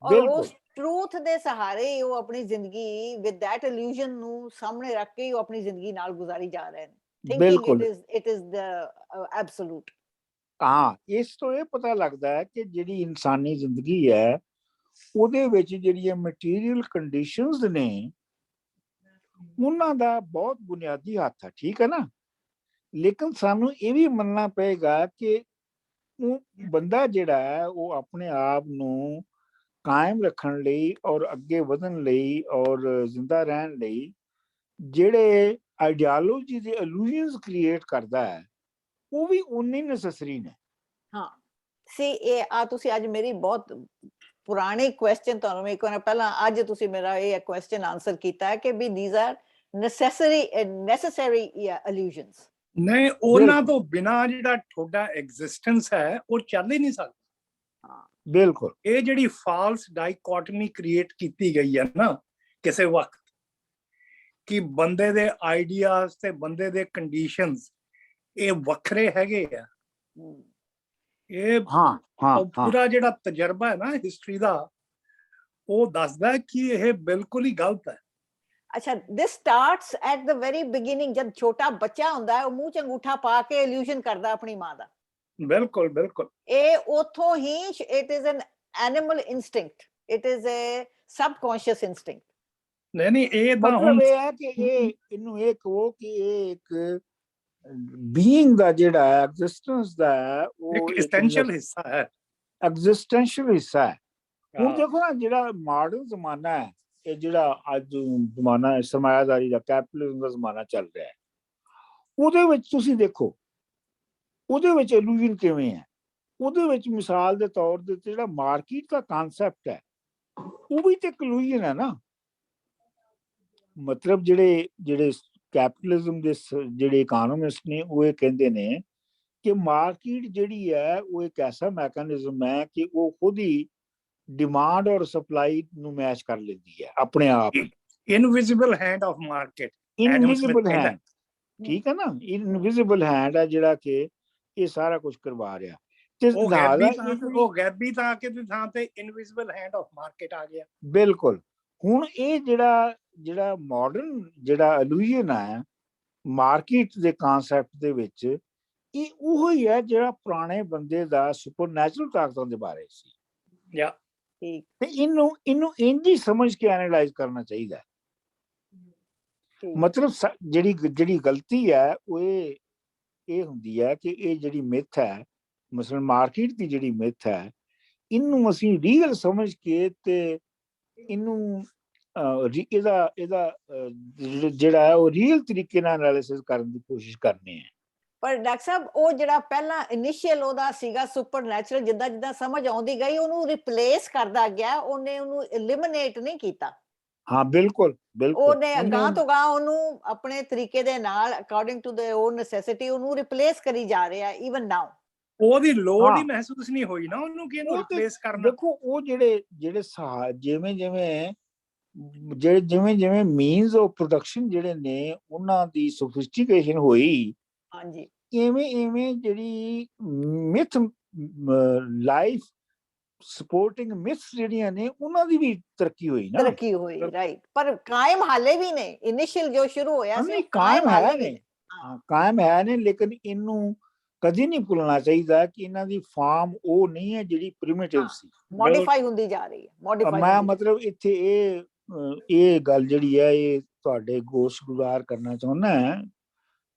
ਔਰ ਉਸ ਟਰੂਥ ਦੇ ਸਹਾਰੇ ਹੀ ਉਹ ਆਪਣੀ ਜ਼ਿੰਦਗੀ ਵਿਦ ਦੈਟ ਇਲੂਜ਼ਨ ਨੂੰ ਸਾਹਮਣੇ ਰੱਖ ਕੇ ਉਹ ਆਪਣੀ ਜ਼ਿੰਦਗੀ ਨਾਲ ਗੁਜ਼ਾਰੀ ਜਾ ਰਹੇ ਨੇ, thinking it is the absolute. ਹਾਂ, ਇਸ ਤੋਂ ਇਹ ਪਤਾ ਲੱਗਦਾ ਹੈ ਕਿ ਜਿਹੜੀ ਇਨਸਾਨੀ ਜ਼ਿੰਦਗੀ ਹੈ ਉਹਦੇ ਵਿੱਚ ਜਿਹੜੀਆਂ ਮਟੀਰੀਅਲ ਕੰਡੀਸ਼ਨਸ ਨੇ ਉਹਨਾਂ ਦਾ ਬਹੁਤ ਬੁਨਿਆਦੀ ਹੱਥ ਹੈ, ਠੀਕ ਹੈ ਨਾ। ਲੇਕਿਨ ਸਾਨੂੰ ਇਹ ਵੀ ਮੰਨਣਾ ਪਏਗਾ ਕਿ ਉਹ ਬੰਦਾ ਜਿਹੜਾ ਹੈ ਉਹ ਆਪਣੇ ਆਪ ਨੂੰ ਕਾਇਮ ਰੱਖਣ ਲਈ ਔਰ ਅੱਗੇ ਵਧਣ ਲਈ ਔਰ ਜ਼ਿੰਦਾ ਰਹਿਣ ਲਈ ਜਿਹੜੇ ਆਈਡੀਓਲੋਜੀ ਦੇ ਇਲੂਜ਼ਨਸ ਕ੍ਰੀਏਟ ਕਰਦਾ ਹੈ ਉਹ ਵੀ ਉਨੇ ਨੈਸੈਸਰੀ ਨੇ। ਹਾਂ ਸੀ, ਇਹ ਆ ਤੁਸੀਂ ਅੱਜ ਮੇਰੀ ਬਹੁਤ ਪੁਰਾਣੀ ਕੁਐਸਚਨ ਤੁਹਾਨੂੰ ਮੈਂ ਇੱਕ ਵਾਰ ਪਹਿਲਾਂ ਅੱਜ ਤੁਸੀਂ ਮੇਰਾ ਇਹ ਕੁਐਸਚਨ ਆਨਸਰ ਕੀਤਾ ਹੈ ਕਿ ਵੀ these are necessary illusions। ਨਹੀਂ, ਉਹਨਾਂ ਤੋਂ ਬਿਨਾ ਜਿਹੜਾ ਤੁਹਾਡਾ ਐਗਜ਼ਿਸਟੈਂਸ ਹੈ ਉਹ ਚੱਲ ਹੀ ਨਹੀਂ ਸਕਦਾ। ਬਿਲਕੁਲ। ਇਹ ਜਿਹੜੀ ਫਾਲਸ ਡਾਈਕੋਟਮੀ ਕ੍ਰੀਏਟ ਕੀਤੀ ਗਈ ਹੈ ਨਾ ਕਿਸੇ ਵਕਤ, ਕਿ ਬੰਦੇ ਦੇ ਆਈਡੀਆਜ਼ ਤੇ ਬੰਦੇ ਦੇ ਕੰਡੀਸ਼ਨਸ ਇਹ ਵੱਖਰੇ ਹੈਗੇ ਆ। ਇਹ ਪੂਰਾ ਜਿਹੜਾ ਤਜਰਬਾ ਹੈ ਨਾ ਹਿਸਟਰੀ ਦਾ, ਉਹ ਦੱਸਦਾ ਕਿ ਇਹ ਬਿਲਕੁਲ ਹੀ ਗਲਤ ਹੈ। ਅੱਛਾ, this starts at the very beginning, ਜਦ ਛੋਟਾ ਬੱਚਾ ਹੁੰਦਾ ਹੈ ਉਹ ਮੂੰਹ 'ਚ ਅੰਗੂਠਾ ਪਾ ਕੇ ਇਲੂਜ਼ਨ ਕਰਦਾ ਆਪਣੀ ਮਾਂ ਦਾ। ਬਿਲਕੁਲ ਬਿਲਕੁਲ। ਇਹ ਉਥੋਂ ਹੀ, it is an animal instinct, it is a subconscious instinct। ਨਹੀਂ, ਇਹ ਤਾਂ ਮਤਲਬ ਇਹ ਹੈ ਕਿ ਇਹਨੂੰ ਇਹ ਕਹੋ ਕਿ ਇਹ ਇੱਕ ਬੀਇੰਗ ਦਾ ਜਿਹੜਾ ਐਗਜ਼ਿਸਟੈਂਸ ਦਾ ਉਹ ਇੱਕ ਐਸੈਂਸ਼ੀਅਲ ਹਿੱਸਾ ਹੈ, ਐਗਜ਼ਿਸਟੈਂਸ਼ੀਅਲ ਹਿੱਸਾ ਹੈ। ਹੁਣ ਦੇਖੋ ਨਾ, ਜਿਹੜਾ ਮਾਡਰਨ ਜ਼ਮਾਨਾ ਹੈ, ਇਹ ਜਿਹੜਾ ਅੱਜ ਜ਼ਮਾਨਾ ਹੈ ਸਰਮਾਇਆਦਾਰੀ ਦਾ, ਕੈਪੀਟਲਿਜ਼ਮ ਦਾ ਜ਼ਮਾਨਾ ਚੱਲ ਰਿਹਾ ਹੈ, ਉਹਦੇ ਵਿੱਚ ਤੁਸੀਂ ਦੇਖੋ ਉਹਦੇ ਵਿੱਚ ਇਲੂਜ਼ਨ ਕਿਵੇਂ ਹੈ। ਉਹਦੇ ਵਿੱਚ ਮਿਸਾਲ ਦੇ ਤੌਰ ਦੇ ਉੱਤੇ ਜਿਹੜਾ ਮਾਰਕੀਟ ਦਾ ਕਨਸੈਪਟ ਹੈ ਉਹ ਵੀ ਤੇ ਇਲੂਜ਼ਨ ਹੈ ਨਾ। ਮਤਲਬ ਜਿਹੜੇ ਕੈਪੀਟਲਿਜ਼ਮ ਦੇ ਜਿਹੜੇ ਇਕਨੋਮਿਸਟ ਨੇ ਉਹ ਇਹ ਕਹਿੰਦੇ ਨੇ ਕਿ ਮਾਰਕੀਟ ਜਿਹੜੀ ਹੈ ਉਹ ਇੱਕ ਐਸਾ ਮੈਕੈਨਿਜ਼ਮ ਹੈ ਕਿ ਉਹ ਖੁਦ ਹੀ ਡਿਮਾਂਡ ਔਰ ਸਪਲਾਈ ਨੂੰ ਮੈਚ ਕਰ ਲੈਂਦੀ ਹੈ ਆਪਣੇ ਆਪ। Invisible hand of market, invisible hand, ਠੀਕ ਹੈ ਨਾ, ਇਨਵਿਜ਼ੀਬਲ ਹੈਂਡ ਹੈ ਜਿਹੜਾ ਕਿ ਇਹ ਸਾਰਾ ਕੁਝ ਕਰਵਾ ਰਿਹਾ। ਤੇ ਉਹ ਗੈਬੀ ਤਾਂ ਕਿ ਥਾਂ ਤੇ ਇਨਵਿਜ਼ੀਬਲ ਹੈਂਡ ਆਫ ਮਾਰਕੀਟ ਆ ਗਿਆ। ਬਿਲਕੁਲ। ਹੁਣ ਇਹ ਜਿਹੜਾ ਮਾਡਰਨ ਜਿਹੜਾ ਇਲੂਜ਼ਨ ਹੈ ਮਾਰਕੀਟ ਦੇ ਕਨਸੈਪਟ ਦੇ ਵਿੱਚ, ਇਹ ਉਹ ਹੀ ਹੈ ਜਿਹੜਾ ਪੁਰਾਣੇ ਬੰਦੇ ਦਾ ਸੁਪਰਨੈਚੁਰਲ ਤਾਕਤਾਂ ਦੇ ਬਾਰੇ ਸੀ। ਤੇ ਇਹਨੂੰ ਇੰਝ ਹੀ ਸਮਝ ਕੇ ਐਨਾਲਾਈਜ਼ ਕਰਨਾ ਚਾਹੀਦਾ। ਮਤਲਬ ਜਿਹੜੀ ਗਲਤੀ ਹੈ ਉਹ ਇਹ ਹੁੰਦੀ ਹੈ ਕਿ ਇਹ ਜਿਹੜੀ ਮਿਥ ਹੈ, ਮਸਲਨ ਮਾਰਕੀਟ ਦੀ ਜਿਹੜੀ ਮਿਥ ਹੈ, ਇਹਨੂੰ ਅਸੀਂ ਰੀਅਲ ਸਮਝ ਕੇ ਤੇ ਇਹਨੂੰ ਇਹਦਾ ਜਿਹੜਾ ਹੈ ਉਹ ਰੀਅਲ ਤਰੀਕੇ ਨਾਲ ਐਨਾਲਿਸਿਸ ਕਰਨ ਦੀ ਕੋਸ਼ਿਸ਼ ਕਰਨੀ ਹੈ। ਪਰ ਡਾਕਟਰ ਸਾਹਿਬ ਉਹ ਜਿਹੜਾ ਪਹਿਲਾਂ ਇਨੀਸ਼ੀਅਲ ਉਹਦਾ ਸੀਗਾ ਸੁਪਰਨੈਚੁਰਲ, ਜਿੱਦਾਂ ਜਿੱਦਾਂ ਸਮਝ ਆਉਂਦੀ ਗਈ ਉਹਨੂੰ ਰਿਪਲੇਸ ਕਰਦਾ ਗਿਆ, ਉਹਨੂੰ ਐਲੀਮੀਨੇਟ ਨਹੀਂ ਕੀਤਾ। ਹਾਂ ਬਿਲਕੁਲ ਬਿਲਕੁਲ। ਉਹਨੇ ਅਗਾਂਹ ਤੋਂ ਅਗਾਂਹ ਉਹਨੂੰ ਆਪਣੇ ਤਰੀਕੇ ਦੇ ਨਾਲ according to their own necessity ਉਹਨੂੰ ਰਿਪਲੇਸ ਕਰੀ ਜਾ ਰਿਹਾ ਈਵਨ ਨਾਓ। ਉਹਦੀ ਲੋੜ ਹੀ ਮਹਿਸੂਸ ਨਹੀਂ ਹੋਈ ਨਾ ਉਹਨੂੰ ਕਿ ਇਹਨੂੰ ਰਿਪਲੇਸ ਕਰਨਾ। ਦੇਖੋ ਉਹ ਜਿਹੜੇ ਜਿਵੇਂ ਮੀਨਸ ਆਫ ਪ੍ਰੋਡਕਸ਼ਨ ਜਿਹੜੇ ਨੇ ਉਹਨਾਂ ਦੀ ਸੋਫਿਸਟੀਕੇਸ਼ਨ ਹੋਈ, ਹਾਂਜੀ, ਇਵੇਂ ਜਿਹੜੀ ਮਿਥ ਲਾਈਫ ਸਪੋਰਟਿੰਗ ਮਿਥਸ ਜਿਹੜੀਆਂ ਨੇ ਉਹਨਾਂ ਦੀ ਵੀ ਤਰੱਕੀ ਹੋਈ ਨਾ। ਤਰੱਕੀ ਹੋਈ, ਰਾਈਟ। ਪਰ ਕਾਇਮ ਹਾਲੇ ਵੀ ਨੇ, ਇਨੀਸ਼ੀਅਲ ਜੋ ਸ਼ੁਰੂ ਹੋਇਆ ਸੀ ਕਾਇਮ ਹੈ ਨੇ, ਕਾਇਮ ਹੈ ਨੇ, ਲੇਕਿਨ ਇਹਨੂੰ ਕਦੀ ਨਹੀਂ ਭੁੱਲਣਾ ਚਾਹੀਦਾ ਕਿ ਇਹਨਾਂ ਦੀ ਫਾਰਮ ਉਹ ਨਹੀਂ ਹੈ ਜਿਹੜੀ ਪ੍ਰਿਮਿਟਿਵ ਸੀ, ਮੋਡੀਫਾਈ ਹੁੰਦੀ ਜਾ ਰਹੀ ਹੈ। ਮੈਂ ਮਤਲਬ ਇੱਥੇ ਇਹ ਗੱਲ ਜਿਹੜੀ ਹੈ ਇਹ ਤੁਹਾਡੇ ਗੋਸ਼ਗੁਜ਼ਾਰ ਕਰਨਾ ਚਾਹੁੰਦਾ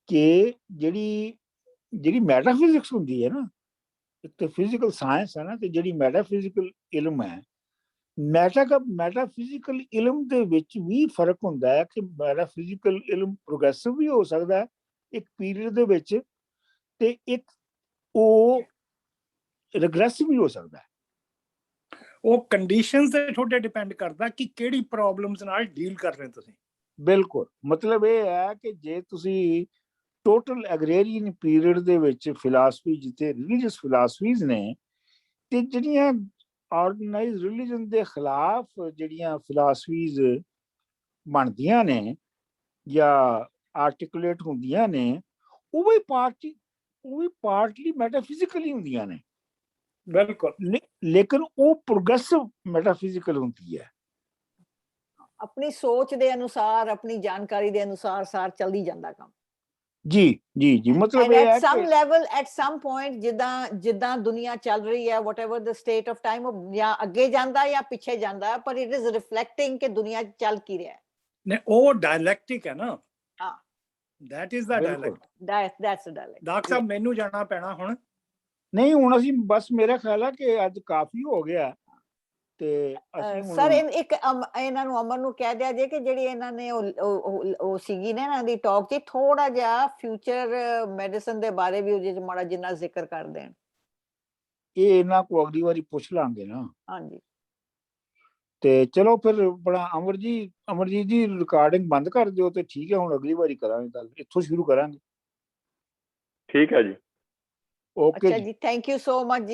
ਕਿ ਜਿਹੜੀ ਮੈਟਾਫਿਜ਼ਿਕਸ ਹੁੰਦੀ ਹੈ ਨਾ, ਇੱਕ ਤਾਂ ਫਿਜ਼ੀਕਲ ਸਾਇੰਸ ਹੈ ਨਾ, ਤੇ ਜਿਹੜੀ ਮੈਟਾਫਿਜ਼ੀਕਲ ਇਲਮ ਹੈ, ਮੈਟਾਫਿਜ਼ੀਕਲ ਇਲਮ ਦੇ ਵਿੱਚ ਵੀ ਫਰਕ ਹੁੰਦਾ ਹੈ ਕਿ ਮੈਟਾਫਿਜ਼ੀਕਲ ਇਲਮ ਪ੍ਰੋਗਰੈਸਿਵ ਵੀ ਹੋ ਸਕਦਾ ਹੈ ਇੱਕ ਪੀਰੀਅਡ ਦੇ ਵਿੱਚ, ਤੇ ਇੱਕ ਉਹ ਰਿਗਰੈਸ ਵੀ ਹੋ ਸਕਦਾ ਹੈ। ਉਹ ਕੰਡੀਸ਼ਨਸ ਤੇ ਤੁਹਾਡੇ ਡਿਪੈਂਡ ਕਰਦਾ ਕਿ ਕਿਹੜੀ ਪ੍ਰੋਬਲਮਸ ਨਾਲ ਡੀਲ ਕਰ ਰਹੇ ਤੁਸੀਂ। ਬਿਲਕੁਲ, ਮਤਲਬ ਇਹ ਹੈ ਕਿ ਜੇ ਤੁਸੀਂ ਟੋਟਲ ਐਗਰੇਰੀਅਨ ਪੀਰੀਅਡ ਦੇ ਵਿੱਚ ਫਿਲਾਸਫੀ, ਜਿੱਥੇ ਰਿਲੀਜੀਅਸ ਫਿਲਾਸਫੀਜ਼ ਨੇ, ਤੇ ਜਿਹੜੀਆਂ ਆਰਗੇਨਾਈਜ਼ ਰਿਲੀਜਨ ਦੇ ਖਿਲਾਫ ਜਿਹੜੀਆਂ ਫਿਲਾਸਫੀਜ਼ ਬਣਦੀਆਂ ਨੇ ਜਾਂ ਆਰਟੀਕੂਲੇਟ ਹੁੰਦੀਆਂ ਨੇ, ਉਹ ਵੀ ਪਾਰਟਲੀ ਮੈਟਾਫਿਜ਼ੀਕਲ ਹੀ ਹੁੰਦੀਆਂ ਨੇ। ਬਿਲਕੁਲ। ਲੇਕਿਨ ਉਹ ਪ੍ਰੋਗਰੈਸਿਵ ਮੈਟਾਫਿਜ਼ੀਕਲ ਹੁੰਦੀ ਹੈ। ਆਪਣੀ ਸੋਚ ਦੇ ਅਨੁਸਾਰ, ਆਪਣੀ ਜਾਣਕਾਰੀ ਦੇ ਅਨੁਸਾਰ ਸਾਰ ਚੱਲਦੀ ਜਾਂਦਾ ਕੰਮ। ਜੀ ਜੀ ਜੀ, ਮਤਲਬ ਇਹ ਹੈ at some ਕਿ level, at some point, ਜਿੱਦਾਂ ਦੁਨੀਆ ਚੱਲ ਰਹੀ ਹੈ, whatever the state of time, ਜਾਂ ਅੱਗੇ ਜਾਂਦਾ ਜਾਂ ਪਿੱਛੇ ਜਾਂਦਾ, ਪਰ it is reflecting ਕਿ ਦੁਨੀਆ ਚੱਲ ਕੀ ਰਿਹਾ ਹੈ। ਨੇ ਉਹ ਡਾਇਲੈਕਟਿਕ ਹੈ ਨਾ। ਹਾਂ, that is the dialect। that's the dialect। Doctor ਸਾਹਿਬ ਮੈਨੂੰ ਜਾਣਾ ਪੈਣਾ ਹੁਣ। ਨਹੀਂ, ਹੁਣ ਅਸੀਂ ਬਸ, ਮੇਰਾ ਖਿਆਲ ਹੈ ਕਿ ਅੱਜ ਕਾਫੀ ਹੋ ਗਿਆ, ਤੇ ਅਸੀਂ ਸਰ ਇੱਕ ਇਹਨਾਂ ਨੂੰ, ਅਮਰ ਨੂੰ ਕਹਿ ਦਿਆ ਜੇ ਕਿ ਜਿਹੜੀ ਇਹਨਾਂ ਨੇ ਉਹ ਸੀਗੀ ਨਾ ਇਹਨਾਂ ਦੀ ਟਾਕ 'ਚ, ਥੋੜਾ ਜਿਹਾ ਫਿਊਚਰ ਮੈਡੀਸਨ ਦੇ ਬਾਰੇ ਵੀ ਉਹਦੇ 'ਚ ਮਾੜਾ ਜਿੰਨਾ ਜ਼ਿਕਰ ਕਰ ਦੇਣ। ਇਹ ਇਹਨਾਂ ਕੋ ਅਗਲੀ ਵਾਰੀ ਪੁੱਛ ਲਾਂਗੇ ਨਾ। ਹਾਂਜੀ, ਤੇ ਚਲੋ ਫਿਰ ਬੜਾ ਅਮਰਜੀਤ ਜੀ ਰਿਕਾਰਡਿੰਗ ਬੰਦ ਕਰ ਦਿਓ ਤੇ ਠੀਕ ਹੈ, ਹੁਣ ਅਗਲੀ ਵਾਰੀ ਕਰਾਂਗੇ ਗੱਲ, ਇੱਥੋਂ ਸ਼ੁਰੂ ਕਰਾਂਗੇ। ਠੀਕ ਹੈ ਜੀ। ਓਕੇ ਅੱਛਾ ਜੀ, ਥੈਂਕ ਯੂ ਸੋ ਮਚ ਜੀ।